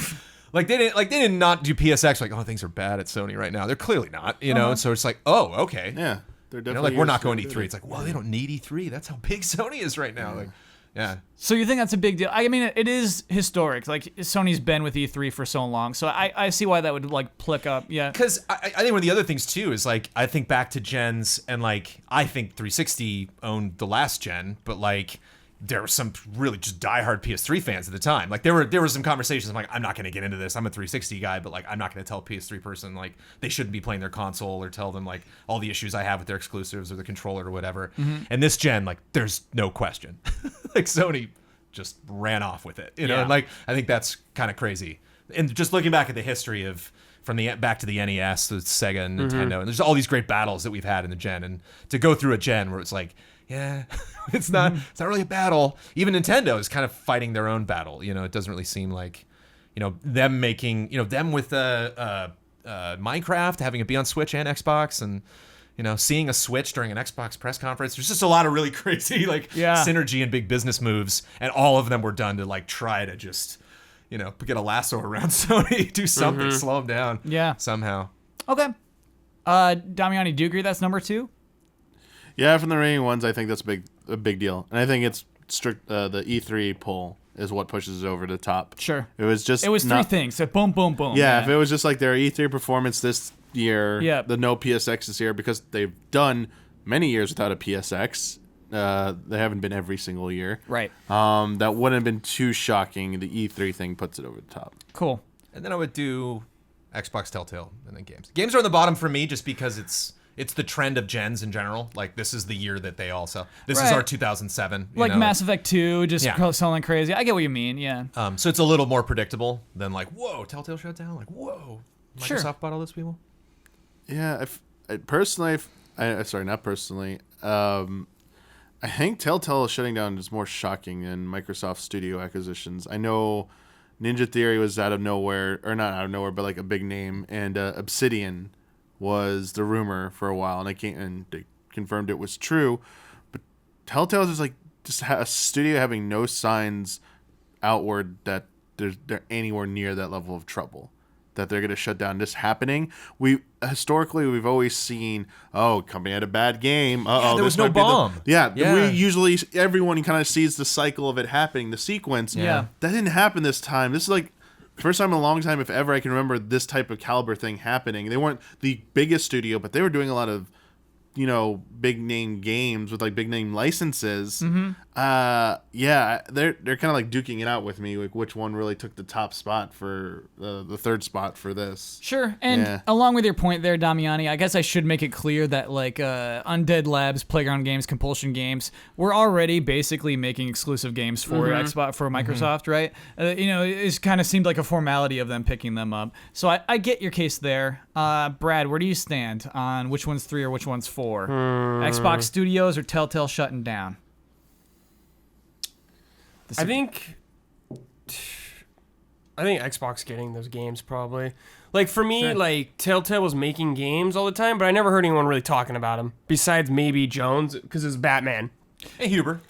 Like they did not do PSX. Like, oh, things are bad at Sony right now. They're clearly not. So it's like, oh, okay.
Yeah, they're definitely
Like we're not
used
going to
it.
E3. It's like, well, they don't need E3. That's how big Sony is right now. Like, yeah.
So you think that's a big deal? I mean, it is historic. Like Sony's been with E3 for so long, so I see why that would like plick up. Yeah.
Because I think one of the other things too is like I think back to gens, and like I think 360 owned the last gen, but like there were some really just diehard PS3 fans at the time. Like there were some conversations. I'm like, I'm not going to get into this. I'm a 360 guy, but like I'm not going to tell a PS3 person like they shouldn't be playing their console or tell them like all the issues I have with their exclusives or the controller or whatever. And this gen, like there's no question. Like Sony just ran off with it, you know.
Yeah.
And like I think that's kind of crazy. And just looking back at the history of from the back to the NES, the Sega and Nintendo, and there's all these great battles that we've had in the gen, and to go through a gen where it's like, yeah, it's not really a battle. Even Nintendo is kind of fighting their own battle. You know, it doesn't really seem like, you know, them making, you know, them with Minecraft, having it be on Switch and Xbox, and you know, seeing a Switch during an Xbox press conference. There's just a lot of really crazy like synergy and big business moves, and all of them were done to like try to just, you know, get a lasso around Sony, do something, slow them down, somehow.
Okay, Damiani, do you agree that's number 2?
Yeah, from the remaining ones, I think that's a big deal, and I think it's strict. The E3 poll is what pushes it over the top.
Sure.
It was
3 things. So boom, boom, boom.
Yeah, if it was just like their E3 performance this year, the no PSX this year, because they've done many years without a PSX. They haven't been every single year.
Right.
That wouldn't have been too shocking. The E3 thing puts it over the top.
Cool.
And then I would do Xbox, Telltale, and then games. Games are on the bottom for me just because it's the trend of gens in general. Like, this is the year that they all sell. This is our 2007.
Like Mass Effect 2, just selling crazy. I get what you mean, yeah.
So it's a little more predictable than like, whoa, Telltale shut down? Like, whoa, Microsoft bought all those people?
Yeah, not personally. I think Telltale shutting down is more shocking than Microsoft Studio acquisitions. I know Ninja Theory was out of nowhere, or not out of nowhere, but like a big name, and Obsidian was the rumor for a while, and they confirmed it was true. But Telltale is like just a studio having no signs outward that they're anywhere near that level of trouble, that they're going to shut down. This happening, historically we've always seen, company had a bad game.
There was no bomb.
We usually, everyone kind of sees the cycle of it happening, the sequence.
Yeah.
That didn't happen this time. This is like first time in a long time, if ever, I can remember this type of caliber thing happening. They weren't the biggest studio, but they were doing a lot of, you know, big name games with like big name licenses. They're kind of like duking it out with me, like which one really took the top spot for the third spot for this.
Sure, and along with your point there, Damiani, I guess I should make it clear that like Undead Labs, Playground Games, Compulsion Games, we're already basically making exclusive games for Xbox, for Microsoft, right? You know, it kind of seemed like a formality of them picking them up. So I get your case there. Brad, where do you stand on which one's 3 or which one's 4? Xbox Studios or Telltale shutting down?
I think Xbox getting those games probably. Like for me, like Telltale was making games all the time, but I never heard anyone really talking about them besides maybe Jones because it's Batman.
And Huber.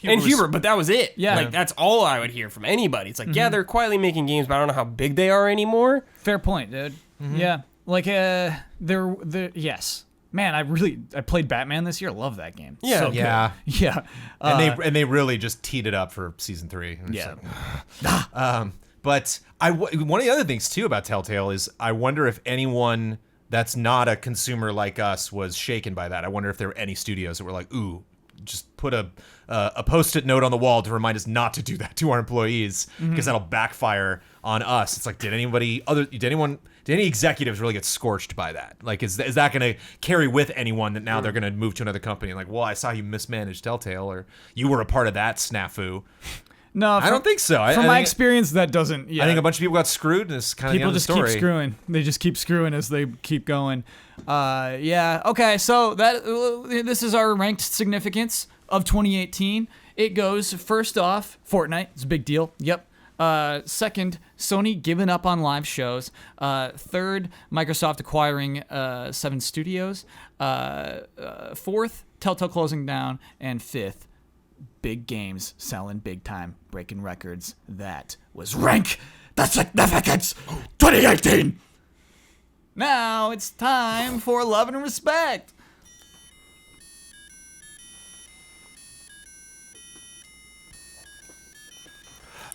But that was it.
Yeah.
Like that's all I would hear from anybody. It's like, they're quietly making games, but I don't know how big they are anymore.
Fair point, dude. Yeah. Like yes. Man, I played Batman this year. Love that game.
Yeah.
So good. Yeah.
And they really just teed it up for season 3.
Yeah.
But one of the other things too about Telltale is I wonder if anyone that's not a consumer like us was shaken by that. I wonder if there were any studios that were like, ooh, just put a post-it note on the wall to remind us not to do that to our employees because that'll backfire on us. It's like, did any executives really get scorched by that? Like, is that going to carry with anyone that now they're going to move to another company? Like, well, I saw you mismanaged Telltale, or you were a part of that snafu.
No,
I don't think so.
From my experience, that doesn't. Yeah.
I think a bunch of people got screwed, and it's kind of the end of the story.
People just keep screwing. They just keep screwing as they keep going. Okay, so this is our ranked significance of 2018. It goes first off, Fortnite. It's a big deal. Yep. Second, Sony giving up on live shows. Third, Microsoft acquiring 7 studios. Fourth, Telltale closing down. And fifth, big games selling big time, breaking records. That was rank the significance 2018. Now it's time for love and respect.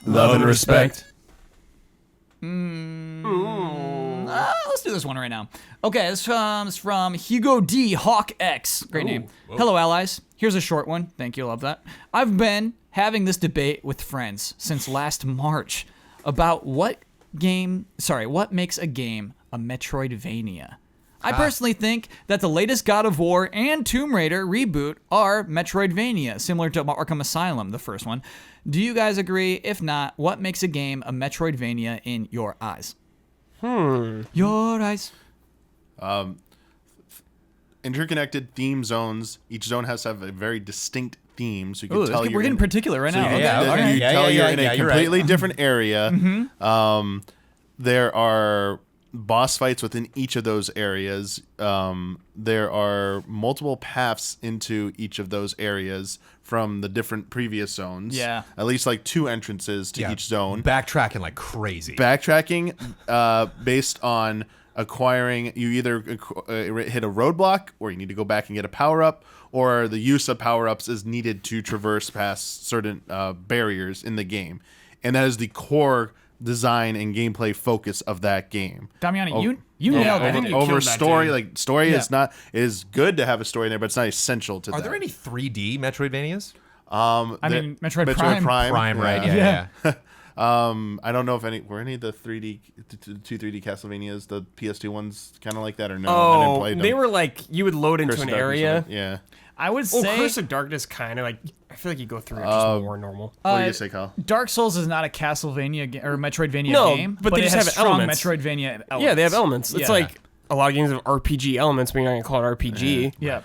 Love and respect.
Let's do this one right now. Okay, this comes from Hugo D. Hawk X. Great name.
Whoa.
Hello, allies. Here's a short one. Thank you. Love that. I've been having this debate with friends since last March about what makes a game a Metroidvania. I personally think that the latest God of War and Tomb Raider reboot are Metroidvania, similar to Arkham Asylum, the first one. Do you guys agree? If not, what makes a game a Metroidvania in your eyes? Your eyes.
Interconnected theme zones. Each zone has to have a very distinct theme, so you can tell
we're getting particular right now.
You tell you're in a completely different area. There are boss fights within each of those areas. There are multiple paths into each of those areas from the different previous zones.
Yeah.
At least like 2 entrances to each zone.
Backtracking like crazy.
Backtracking based on acquiring, you either hit a roadblock or you need to go back and get a power-up, or the use of power-ups is needed to traverse past certain barriers in the game. And that is the core design and gameplay focus of that game.
Damiani, you nailed it.
Over story, story is not, it is good to have a story in there, but it's not essential to that.
Are there any 3D Metroidvanias?
Metroid Prime.
Prime, right? Yeah.
I don't know if any of the 3D Castlevanias, the PS2 ones, kind of like that or no. I didn't play them.
They were like you would load into
Curse
an
of Darkness,
area.
Yeah.
I would say
Curse of Darkness kind of like, I feel like you go through it just more normal.
What do you say, Kyle?
Dark Souls is not a Castlevania or Metroidvania
No,
game,
but they
it
just
has
have
strong
elements.
Metroidvania elements.
Yeah, they have elements. It's
Yeah.
like a lot of games have RPG elements, but you're not going to call it RPG.
Yeah.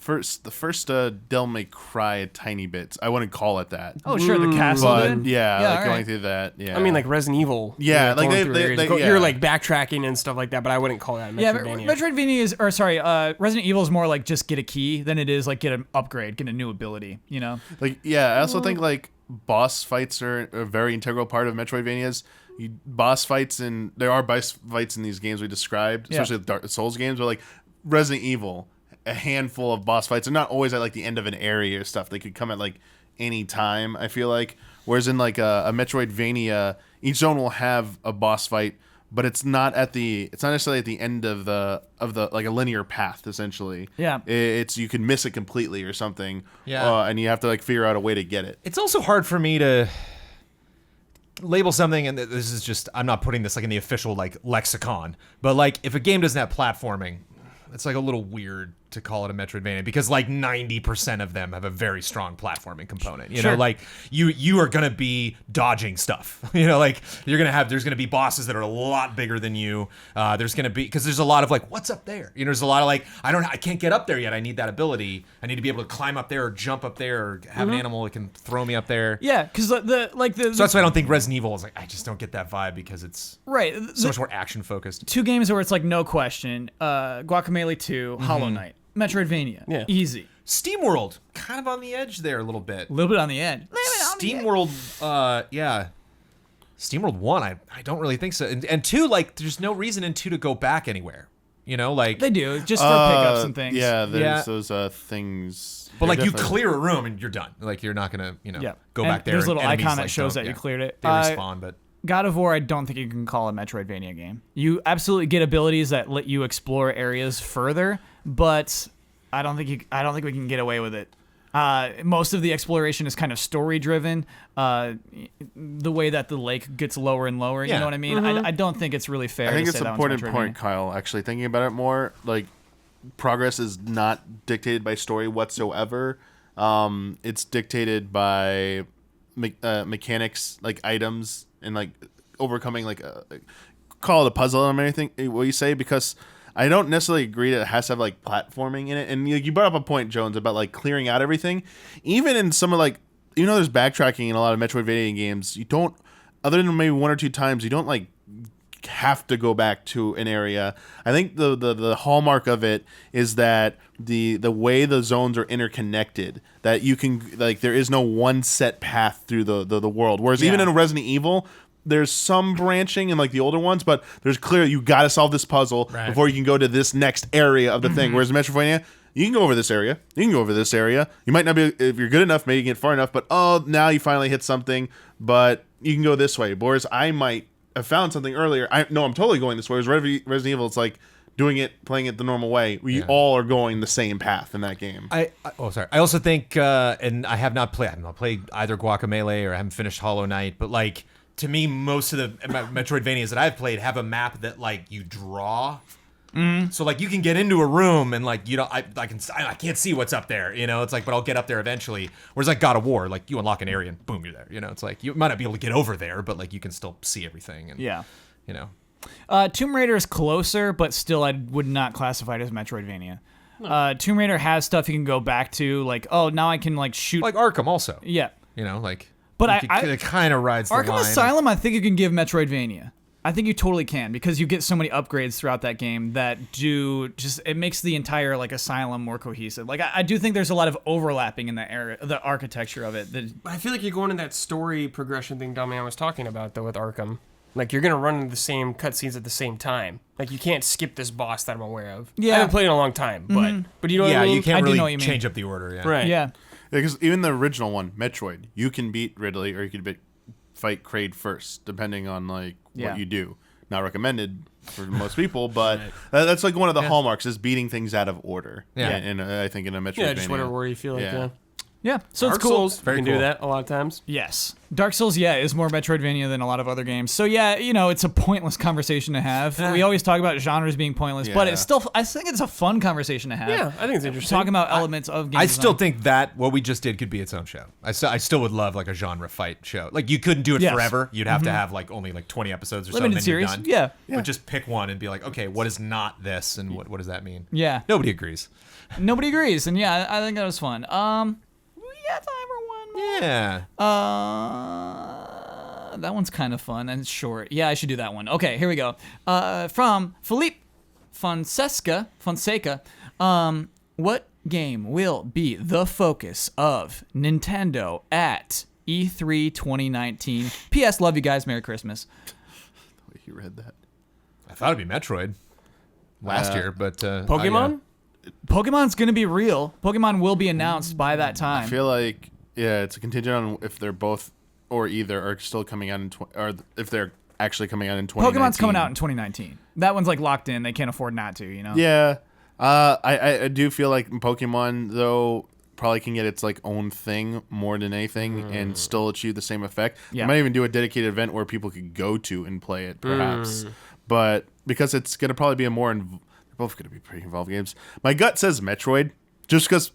The first Devil May Cry a tiny bit. I wouldn't call it that.
Oh, sure, the castle.
But
then?
yeah, like
all
going
right.
through that. Yeah.
I mean, like Resident Evil.
Yeah,
you're
like
going through areas.
yeah.
You're like backtracking and stuff like that, but I wouldn't call that Metroidvania.
Yeah, Metroidvania is, or sorry, Resident Evil is more like just get a key than it is like get an upgrade, get a new ability, you know?
Like, yeah, I also think like boss fights are a very integral part of Metroidvanias. Boss fights, and there are boss fights in these games we described, especially the Dark Souls games, but like Resident Evil, a handful of boss fights are not always at like the end of an area or stuff. They could come at like any time, I feel like. Whereas in like a Metroidvania, each zone will have a boss fight, but it's not necessarily at the end of the like a linear path, essentially.
Yeah.
It's you can miss it completely or something.
Yeah.
And you have to like figure out a way to get it.
It's also hard for me to label something, and this is just, I'm not putting this like in the official like lexicon, but like if a game doesn't have platforming, it's like a little weird to call it a Metroidvania, because like 90% of them have a very strong platforming component. You know, like you are gonna be dodging stuff. You know, like there's gonna be bosses that are a lot bigger than you. There's gonna be, because there's a lot of like, what's up there? You know, there's a lot of like, I can't get up there yet. I need that ability. I need to be able to climb up there or jump up there or have an animal that can throw me up there.
Yeah, because
So that's why I don't think Resident Evil is like, I just don't get that vibe, because it's
right.
so much more action focused.
2 games where it's like no question. Guacamelee 2, Hollow Knight, Metroidvania, easy.
SteamWorld, kind of on the edge there a little bit.
A little bit on the edge.
SteamWorld, SteamWorld 1, I don't really think so. And 2, like, there's no reason in 2 to go back anywhere. You know, like...
They do, just for pickups and things.
Yeah, there's those things.
But, like, you clear a room and you're done. Like, you're not going to, go
And
back there.
there's a little
enemies,
icon that
like,
shows
don't-
that you cleared it.
They respawn, but...
God of War, I don't think you can call a Metroidvania game. You absolutely get abilities that let you explore areas further, but I don't think we can get away with it. Most of the exploration is kind of story driven. The way that the lake gets lower and lower, you know what I mean? I don't think it's really fair.
I think
to
it's
say
an
that one's
important point,
Metroidvania.
Kyle. Actually, thinking about it more, like progress is not dictated by story whatsoever. It's dictated by mechanics, like items, and like overcoming like call it a puzzle or anything. What you say? Because I don't necessarily agree that it has to have like platforming in it. And you brought up a point, Jones, about like clearing out everything. Even in some of like, you know, there's backtracking in a lot of Metroidvania games. You don't, other than maybe 1 or 2 times, you don't like have to go back to an area. I think the hallmark of it is that the way the zones are interconnected, that you can like there is no one set path through the world. Whereas even in Resident Evil, there's some branching in like the older ones, but there's clear you got to solve this puzzle before you can go to this next area of the thing. Whereas in Metroidvania, you can go over this area, you can go over this area. You might not be, if you're good enough, maybe you get far enough, but now you finally hit something, but you can go this way. Whereas I might have found something earlier. I'm totally going this way. Whereas Resident Evil, it's like, playing it the normal way, we all are going the same path in that game.
I also think, and I have not played either Guacamelee or I haven't finished Hollow Knight, but like to me, most of the Metroidvanias that I've played have a map that like you draw. So like you can get into a room and like I can't see what's up there, it's like, but I'll get up there eventually. Whereas like God of War, like you unlock an area and boom, you're there. It's like you might not be able to get over there, but like you can still see everything. And
Tomb Raider is closer, but still I would not classify it as Metroidvania. Tomb Raider has stuff you can go back to, like, oh, now I can like shoot.
like Arkham also.
Yeah.
But it kind of rides the
Arkham
line.
Asylum, I think you can give Metroidvania. I think you totally can, because you get so many upgrades throughout that game that it makes the entire like Asylum more cohesive. Like I do think there's a lot of overlapping in that area, the architecture of it.
I feel like you're going to that story progression thing Damian was talking about though with Arkham. Like you're gonna run into the same cutscenes at the same time. Like you can't skip this boss that I'm aware of.
Yeah.
I haven't played in a long time, but you know what I mean?
you can't
I do
really
know what you mean.
change up the order. Yeah.
Right.
Yeah.
Because even the original one, Metroid, you can beat Ridley or you can fight Kraid first, depending on like what you do. Not recommended for most people, but that's like one of the hallmarks is beating things out of order.
Yeah.
And I think in a Metroidvania.
Yeah, just whatever order you feel like.
Yeah.
Yeah. So
Dark
it's cool.
Souls,
Very
you can
cool.
do that a lot of times.
Yes. Dark Souls, is more Metroidvania than a lot of other games. So yeah, it's a pointless conversation to have. We always talk about genres being pointless, but it's still, I think it's a fun conversation to have.
Yeah, I think it's interesting.
Talking about elements of games.
I still think that what we just did could be its own show. I still would love like a genre fight show. Like you couldn't do it forever. You'd have to have like only like 20 episodes or
Limited
something.
series.
And you're done.
Yeah.
But just pick one and be like, okay, what is not this, and what does that mean?
Yeah.
Nobody agrees.
Nobody agrees, and yeah, I think that was fun. We got time for one more.
Yeah.
That one's kind of fun and short. Yeah, I should do that one. Okay, here we go. From Philippe Fonseca. What game will be the focus of Nintendo at E3 2019? P.S. Love you guys. Merry Christmas.
You read that.
I thought it'd be Metroid last year, but
Pokemon?
Pokemon's gonna be real. Pokemon will be announced by that time.
I feel like it's a contingent on if they're both or either are still coming out or if they're actually coming out in 2019.
Pokemon's coming out in 2019. That one's like locked in. They can't afford not to.
Yeah. I do feel like Pokemon though probably can get its like own thing more than anything and still achieve the same effect.
Yeah.
They might even do a dedicated event where people could go to and play it perhaps. But because it's gonna probably be they're both gonna be pretty involved games. My gut says Metroid, just because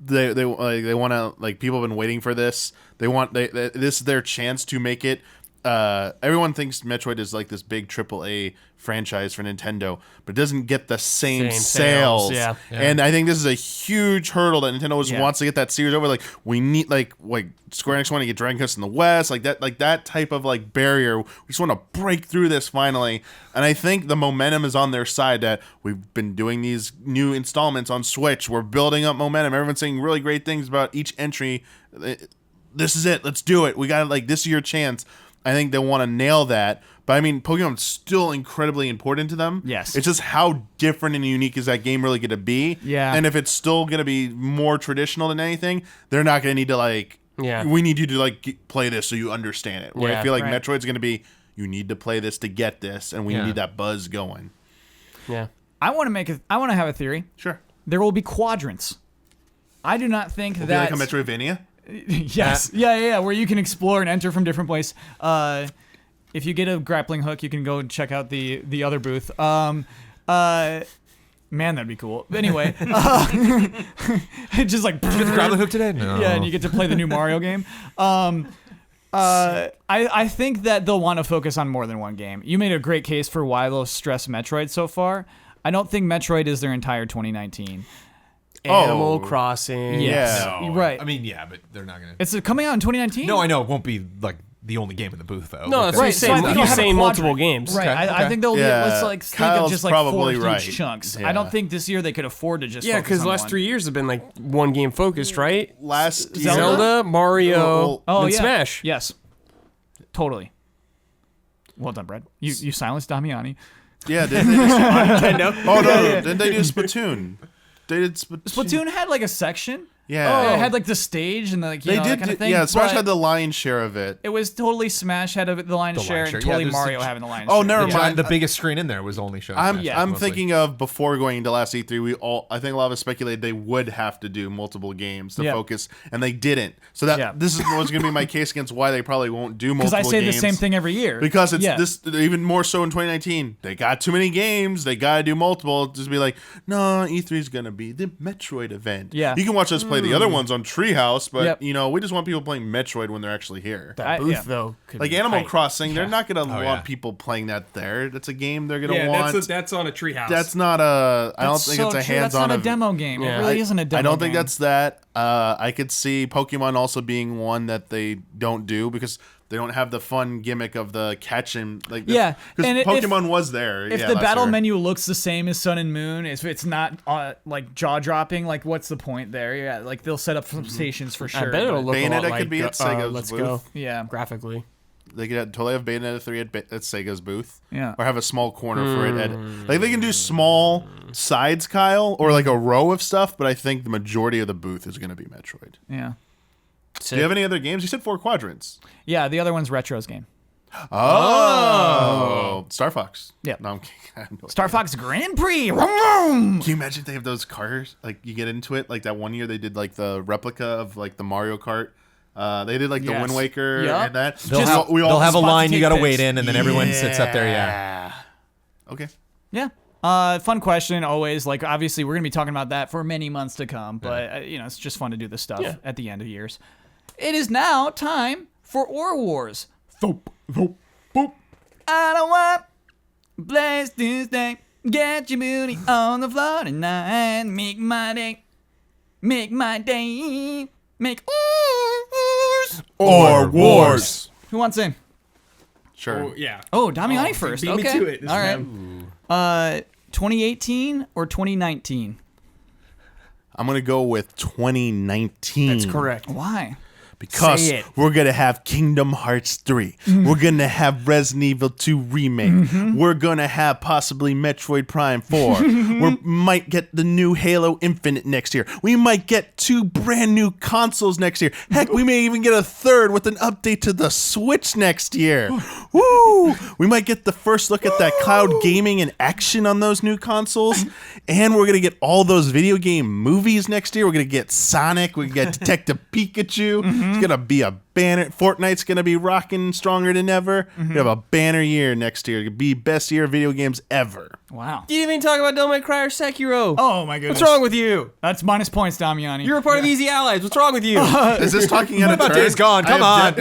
they want to, like, people have been waiting for this. This is their chance to make it. Everyone thinks Metroid is like this big AAA franchise for Nintendo, but it doesn't get the same sales.
Yeah.
And I think this is a huge hurdle that Nintendo wants to get that series over. Like we need like Square Enix want to get Dragon Quest in the West, like that type of like barrier. We just want to break through this finally. And I think the momentum is on their side that we've been doing these new installments on Switch. We're building up momentum. Everyone's saying really great things about each entry. This is it. Let's do it. We got this is your chance. I think they want to nail that. But I mean, Pokemon's still incredibly important to them.
Yes.
It's just how different and unique is that game really going to be?
Yeah.
And if it's still going to be more traditional than anything, they're not going to need to we need you to play this so you understand it. Where I feel like Metroid's going to be, you need to play this to get this, and we need that buzz going.
Yeah.
I want to have a theory.
Sure.
There will be quadrants. I do not think
Will
that.
be like a Metroidvania?
Yes. Yeah. Where you can explore and enter from different places. If you get a grappling hook, you can go and check out the other booth. Man, that'd be cool. Anyway, just like
Did you get the grappling hook today? No.
yeah, and you get to play the new Mario game. I think that they'll want to focus on more than one game. You made a great case for why they'll stress Metroid so far. I don't think Metroid is their entire 2019.
Animal Crossing.
Yes.
No.
Right.
I mean, yeah, but they're not gonna.
It's coming out in 2019?
No, I know it won't be like the only game in the booth though.
No,
Like,
that's what
Right,
he's
so I
saying.
think you'll
He's
have a
saying multiple
quadrant.
games.
Right.
Okay,
I think they'll
Yeah,
let's think of
Kyle's
just like
probably
4
right.
huge chunks.
Yeah.
I don't think this year they could afford to just
Yeah,
focus
because
on
the last
one.
3 years have been like one game focused, right?
Last year-
Zelda, Mario,
Oh,
and
yeah.
Smash.
Yes. Totally. Well done, Brad. You silenced Damiani.
Yeah, didn't they just,
Nintendo.
oh, no, didn't they do Splatoon? They did
Splatoon had like a section.
Yeah.
It had like the stage and like you
They
know,
did.
that kind of thing.
Yeah, Smash
but
had the lion's share of it.
It was totally Smash had the lion's share, and
share.
totally
there's
Mario
the-
having the lion's
Oh,
share.
never
The,
mind.
the biggest screen in there was only showing.
I'm
Smash
I'm
mostly.
thinking of before going into last E3, I think a lot of us speculated they would have to do multiple games to
Yeah.
focus, and they didn't. So this is what's going to be my case against why they probably won't do multiple
Because I say
games.
the same thing every year.
Because it's
Yeah.
this even more so in 2019. They got too many games. They got to do multiple. Just be like, no, E3 is going to be the Metroid event.
Yeah.
You can watch us play the other ones on Treehouse, but
Yep.
we just want people playing Metroid when they're actually here.
That booth though, could
Like
be
Animal
tight.
Crossing, they're not going to want
yeah.
people playing that there. That's a game they're going to
Yeah,
want.
that's on a treehouse.
That's not a. I don't
That's
think
so
it's a
true.
hands-on.
That's not a demo game.
Yeah.
It really isn't a demo
I don't think
game.
that's that. I could see Pokemon also being one that they don't do because they don't have the fun gimmick of the catch and like.
Yeah,
because
and
Pokemon was there.
If
yeah,
the
last
battle
year.
menu looks the same as Sun and Moon, if it's not like jaw dropping, like what's the point there? Yeah, like they'll set up some stations for sure.
I bet it'll
but-
look a lot
Bayonetta
like
could be at Sega's
Let's
booth.
Go
Yeah,
graphically.
They could totally have Bayonetta 3 at Sega's booth.
Yeah.
Or have a small corner for it. Like they can do small sides, Kyle, or like a row of stuff, but I think the majority of the booth is going to be Metroid.
yeah,
Do you have any other games? You said 4 quadrants.
yeah. The other one's Retro's game.
Oh. Star Fox.
Yeah.
No, I'm kidding. I have no
Star
idea.
Fox Grand Prix. Vroom!
Can you imagine if they have those cars? Like you get into it. Like that one year they did like the replica of like the Mario Kart. They did like the
Yes.
Wind Waker
Yup.
and that.
They'll
Just-
have,
we all
they'll have a
spot to
line you
take
got to
pics.
wait in, and then everyone sits up there. Yeah.
Okay.
Yeah. Fun question always. Like obviously we're gonna be talking about that for many months to come, but it's just fun to do this stuff at the end of years. It is now time for Ore Wars. Thump, thump, boop. I don't want a place to stay. Get your booty on the floor tonight. Make my day. Make my day. Make
Or Wars.
Who wants in?
Sure.
Yeah.
Oh, Damiani first.
beat me
Okay.
to it this
All right. 2018 or 2019?
I'm gonna go with 2019.
That's correct.
Why?
Because
Say it.
we're gonna have Kingdom Hearts 3. We're gonna have Resident Evil 2 remake. We're gonna have possibly Metroid Prime 4. We might get the new Halo Infinite next year. We might get 2 brand new consoles next year. Heck, we may even get a third with an update to the Switch next year. Woo! We might get the first look at that cloud gaming and action on those new consoles. And we're gonna get all those video game movies next year. We're gonna get Sonic. We get Detective Pikachu. It's gonna be a banner. Fortnite's gonna be rocking stronger than ever. We have a banner year next year. It'll be best year of video games ever.
Wow.
You didn't even talk about Devil May Cry or Sekiro.
Oh my goodness.
What's wrong with you?
That's minus points, Damiani.
You're a part of Easy Allies. What's wrong with you?
Is this talking out of turn?
Days Gone. Come on.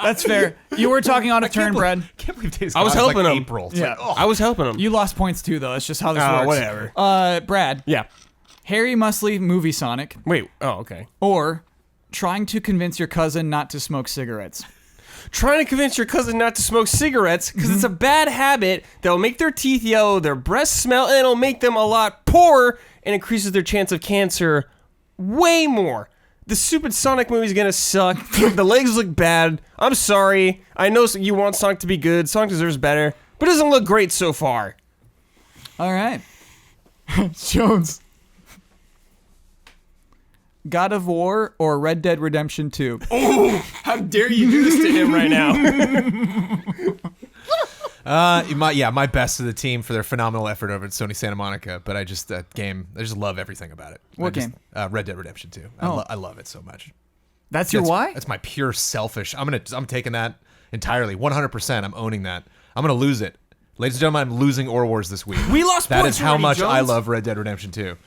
That's fair. You were talking on a turn, Brad.
Can't believe Days
I was
Gone is
helping
like
him.
April. It's
Yeah.
like, oh.
I was helping him.
You lost points too, though. That's just how this works.
Whatever.
Brad.
Yeah.
Harry must leave movie Sonic,
Wait. Oh, okay.
or trying to convince your cousin not to smoke cigarettes.
Trying to convince your cousin not to smoke cigarettes because it's a bad habit that will make their teeth yellow, their breasts smell, and it'll make them a lot poorer and increases their chance of cancer way more. The stupid Sonic movie's gonna suck. The legs look bad. I'm sorry. I know you want Sonic to be good. Sonic deserves better, but it doesn't look great so far.
All right. Jones. God of War or Red Dead Redemption 2?
How dare you do this to him right now?
My best to the team for their phenomenal effort over at Sony Santa Monica. But I just love everything about it.
What game?
Red Dead Redemption 2.
Oh.
I love it so much.
That's your why?
That's my pure selfish. I'm taking that entirely, 100%. I'm owning that. I'm gonna lose it, ladies and gentlemen. I'm losing Ore Wars this week.
We lost
That
points
is how
already,
much I
Jones.
love Red Dead Redemption 2.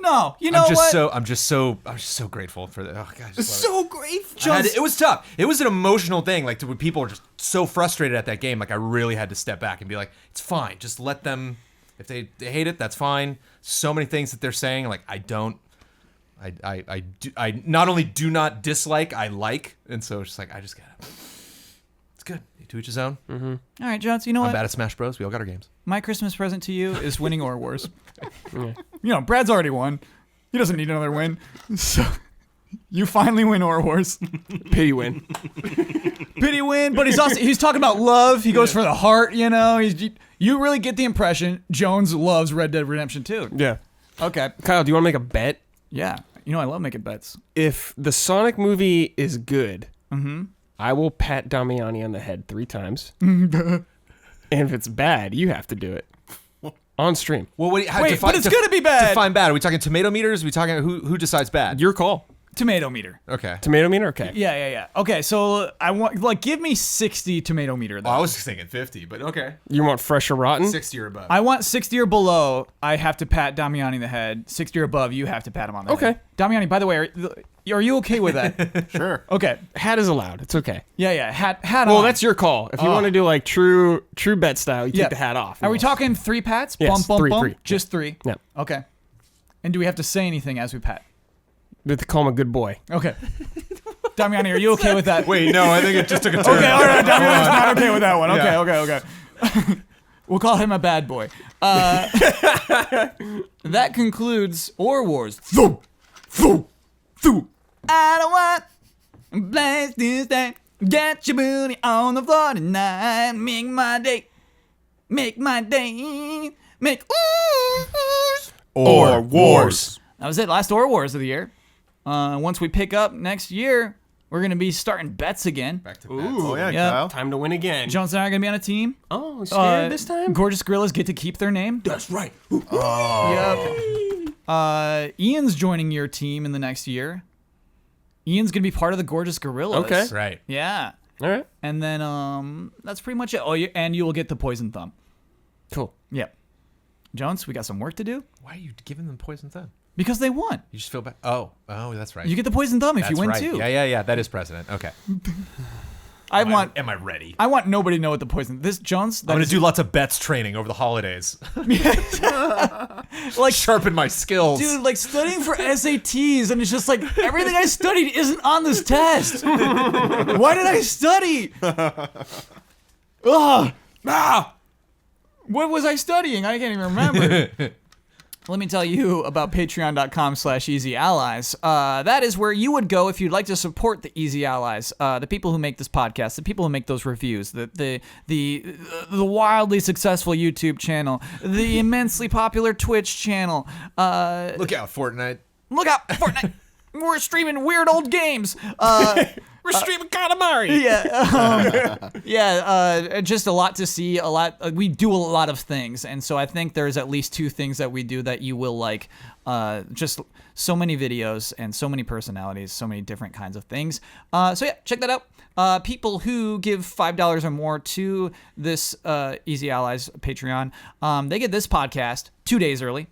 No. You know
I'm just
what?
I'm just so grateful for that. Oh, God, I just love it.
grateful.
It was tough. It was an emotional thing. Like when people were just so frustrated at that game, like I really had to step back and be like, it's fine. Just let them. If they hate it, that's fine. So many things that they're saying, like I not only do not dislike, I like, and so it's just like I just gotta. It's good. To each his own.
All right, Jones, you know
I'm
what?
bad at Smash Bros. We all got our games.
My Christmas present to you is winning Ore Wars. You know, Brad's already won. He doesn't need another win. So you finally win Ore Wars.
Pity win.
Pity win, but he's talking about love. He goes for the heart, you know. You really get the impression Jones loves Red Dead Redemption 2.
Yeah.
Okay.
Kyle, do you want to make a bet?
Yeah. You know, I love making bets.
If the Sonic movie is good,
Mm-hmm.
I will pat Damiani on the head 3 times. And if it's bad, you have to do it on stream.
Well,
Wait, but it's gonna be bad.
Define bad. Are we talking tomato meters? Are we talking who decides bad?
Your call.
Tomato meter.
Okay.
Tomato meter? Okay.
Yeah. Okay, so I want give me 60 tomato meter. Though.
Oh, I was thinking 50, but okay.
You want fresh or rotten?
60 or above.
I want 60 or below. I have to pat Damiani the head. 60 or above, you have to pat him on the head.
Okay.
Damiani, by the way, are you okay with that?
Sure.
Okay.
Hat is allowed. It's okay.
Yeah. Hat
Well,
on.
that's your call. If you want to do like true bet style, you
Yeah.
take the hat off.
Are we talking 3 pats?
Yes,
Bump.
three.
Just 3.
Yeah.
Okay. And do we have to say anything as we pat?
We have to call him a good boy.
Okay. Damiani, are you okay with that?
Wait, no, I think it just took a turn.
Okay, all right. Damiani's not okay with that one. Okay. We'll call him a bad boy. That concludes Ore Wars. I don't want to blast this day. Get your booty on the floor tonight. Make my day. Make
Or Wars.
That was it. Last Ore Wars of the year. Once we pick up next year, we're going to be starting bets again.
Back to
Oh, yeah,
Yeah.
Kyle.
Time to win again.
Jones and I are going to be on a team.
Oh, scared this time?
Gorgeous Gorillas get to keep their name.
That's right.
Yep. Ian's joining your team in the next year. Ian's going to be part of the Gorgeous Gorillas.
Okay.
Right.
Yeah.
All right.
And then that's pretty much it. Oh, and you will get the Poison Thumb.
Cool.
Yep. Jones, we got some work to do
Why are you giving them poison thumb?
because they won.
You just feel bad. Oh, that's right.
You get the Poison Thumb if
That's
you win
right.
too.
Yeah. That is precedent. Okay.
Am
I ready?
I want nobody to know what the poison. This Jones.
I'm gonna do lots of bets training over the holidays.
like
Sharpen my skills.
Dude, like studying for SATs, and it's just like everything I studied isn't on this test. Why did I study? Ugh. What was I studying? I can't even remember. Let me tell you about patreon.com/easyallies. That is where you would go if you'd like to support the Easy Allies, the people who make this podcast, the people who make those reviews, the wildly successful YouTube channel, the immensely popular Twitch channel.
Look out, Fortnite.
Look out, Fortnite. We're streaming weird old games.
We're streaming Katamari.
Just a lot to see. A lot. We do a lot of things, and so I think there's at least 2 things that we do that you will like. Just so many videos and so many personalities, so many different kinds of things. Check that out. People who give $5 or more to this Easy Allies Patreon, they get this podcast 2 days early.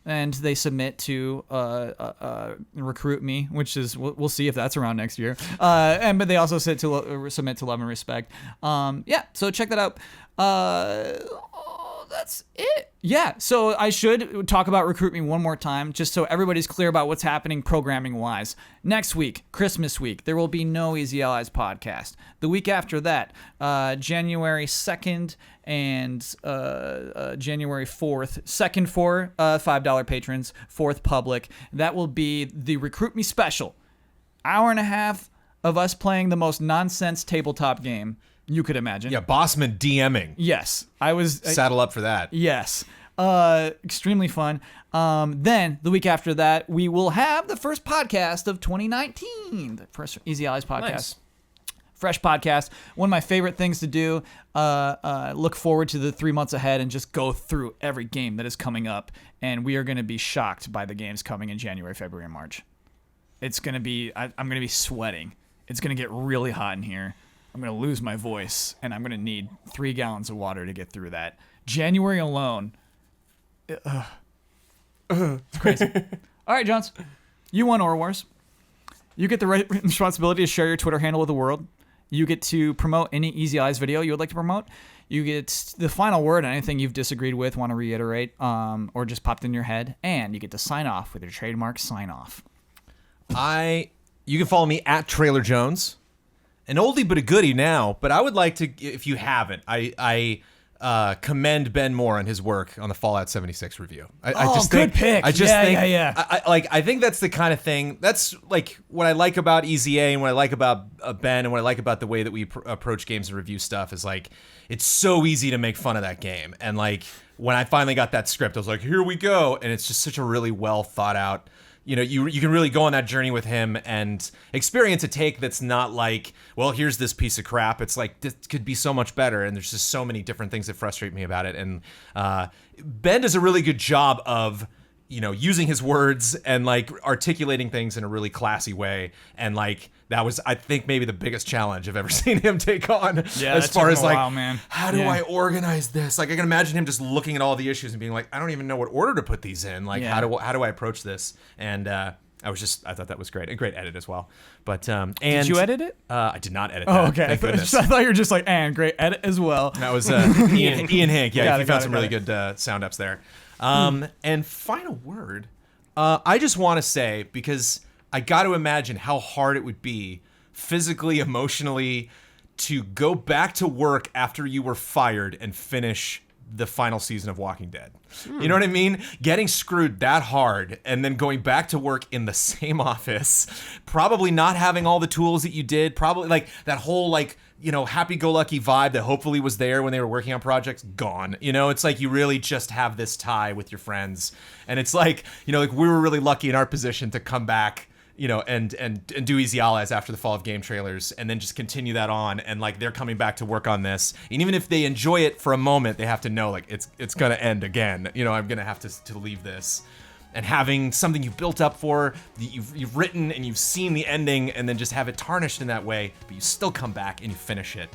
And they submit to Recruit Me, which is we'll see if that's around next year. But they also submit to Love and Respect. So check that out. That's it. Yeah. So I should talk about Recruit Me one more time, just so everybody's clear about what's happening programming wise. Next week, Christmas week, there will be no Easy Allies podcast. The week after that, January 2nd and January 4th, second for $5 patrons, 4th public. That will be the Recruit Me special. Hour and a half of us playing the most nonsense tabletop game you could imagine.
Yeah, Bossman DMing.
Yes. I was...
Saddle up for that.
Yes. Extremely fun. Then, the week after that, we will have the first podcast of 2019. The first Easy Allies podcast.
Nice.
Fresh podcast. One of my favorite things to do. Look forward to the 3 months ahead and just go through every game that is coming up. And we are going to be shocked by the games coming in January, February, and March. It's going to be... I'm going to be sweating. It's going to get really hot in here. I'm going to lose my voice, and I'm going to need 3 gallons of water to get through that. January alone. It's crazy. All right, Johns. You won Ore Wars. You get the responsibility to share your Twitter handle with the world. You get to promote any Easy Eyes video you would like to promote. You get the final word on anything you've disagreed with, want to reiterate, or just popped in your head. And you get to sign off with your trademark sign off.
You can follow me at Trailer Jones. An oldie but a goodie now, but I would like to, if you haven't, I commend Ben Moore on his work on the Fallout 76 review.
Good pick.
I just think,
yeah.
I think that's the kind of thing. That's like what I like about EZA and what I like about Ben and what I like about the way that we approach games and review stuff is like it's so easy to make fun of that game. And like when I finally got that script, I was like, here we go, and it's just such a really well thought out you know, you can really go on that journey with him and experience a take that's not like, well, here's this piece of crap. It's like, this could be so much better. And there's just so many different things that frustrate me about it. And Ben does a really good job of, you know, using his words and like articulating things in a really classy way. And like, that was, I think, maybe the biggest challenge I've ever seen him take on.
Yeah,
as far as like,
while, man.
how do I organize this? Like, I can imagine him just looking at all the issues and being like, I don't even know what order to put these in. Like, how do I approach this? And I thought that was great. A great edit as well. But and
did you edit it?
I did not edit.
Oh,
that,
okay.
Thank goodness.
I thought you were just like, and great edit as well.
That was Ian Hank. Yeah, he found some really good sound ups there. And final word. I just want to say, because I got to imagine how hard it would be physically, emotionally, to go back to work after you were fired and finish the final season of Walking Dead. You know what I mean? Getting screwed that hard and then going back to work in the same office, probably not having all the tools that you did, probably like that whole like, you know, happy-go-lucky vibe that hopefully was there when they were working on projects, gone. You know, it's like you really just have this tie with your friends. And it's like, you know, like we were really lucky in our position to come back, you know, and do Easy Allies after the Fall of Game trailers, and then just continue that on. And like they're coming back to work on this, and even if they enjoy it for a moment, they have to know like it's gonna end again. You know, I'm gonna have to leave this. And having something you built up for, that you've written and you've seen the ending, and then just have it tarnished in that way, but you still come back and you finish it.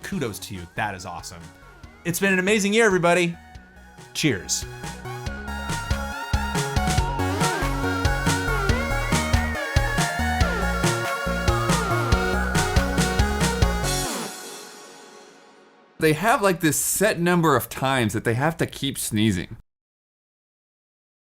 Kudos to you. That is awesome. It's been an amazing year, everybody. Cheers.
They have like this set number of times that they have to keep sneezing.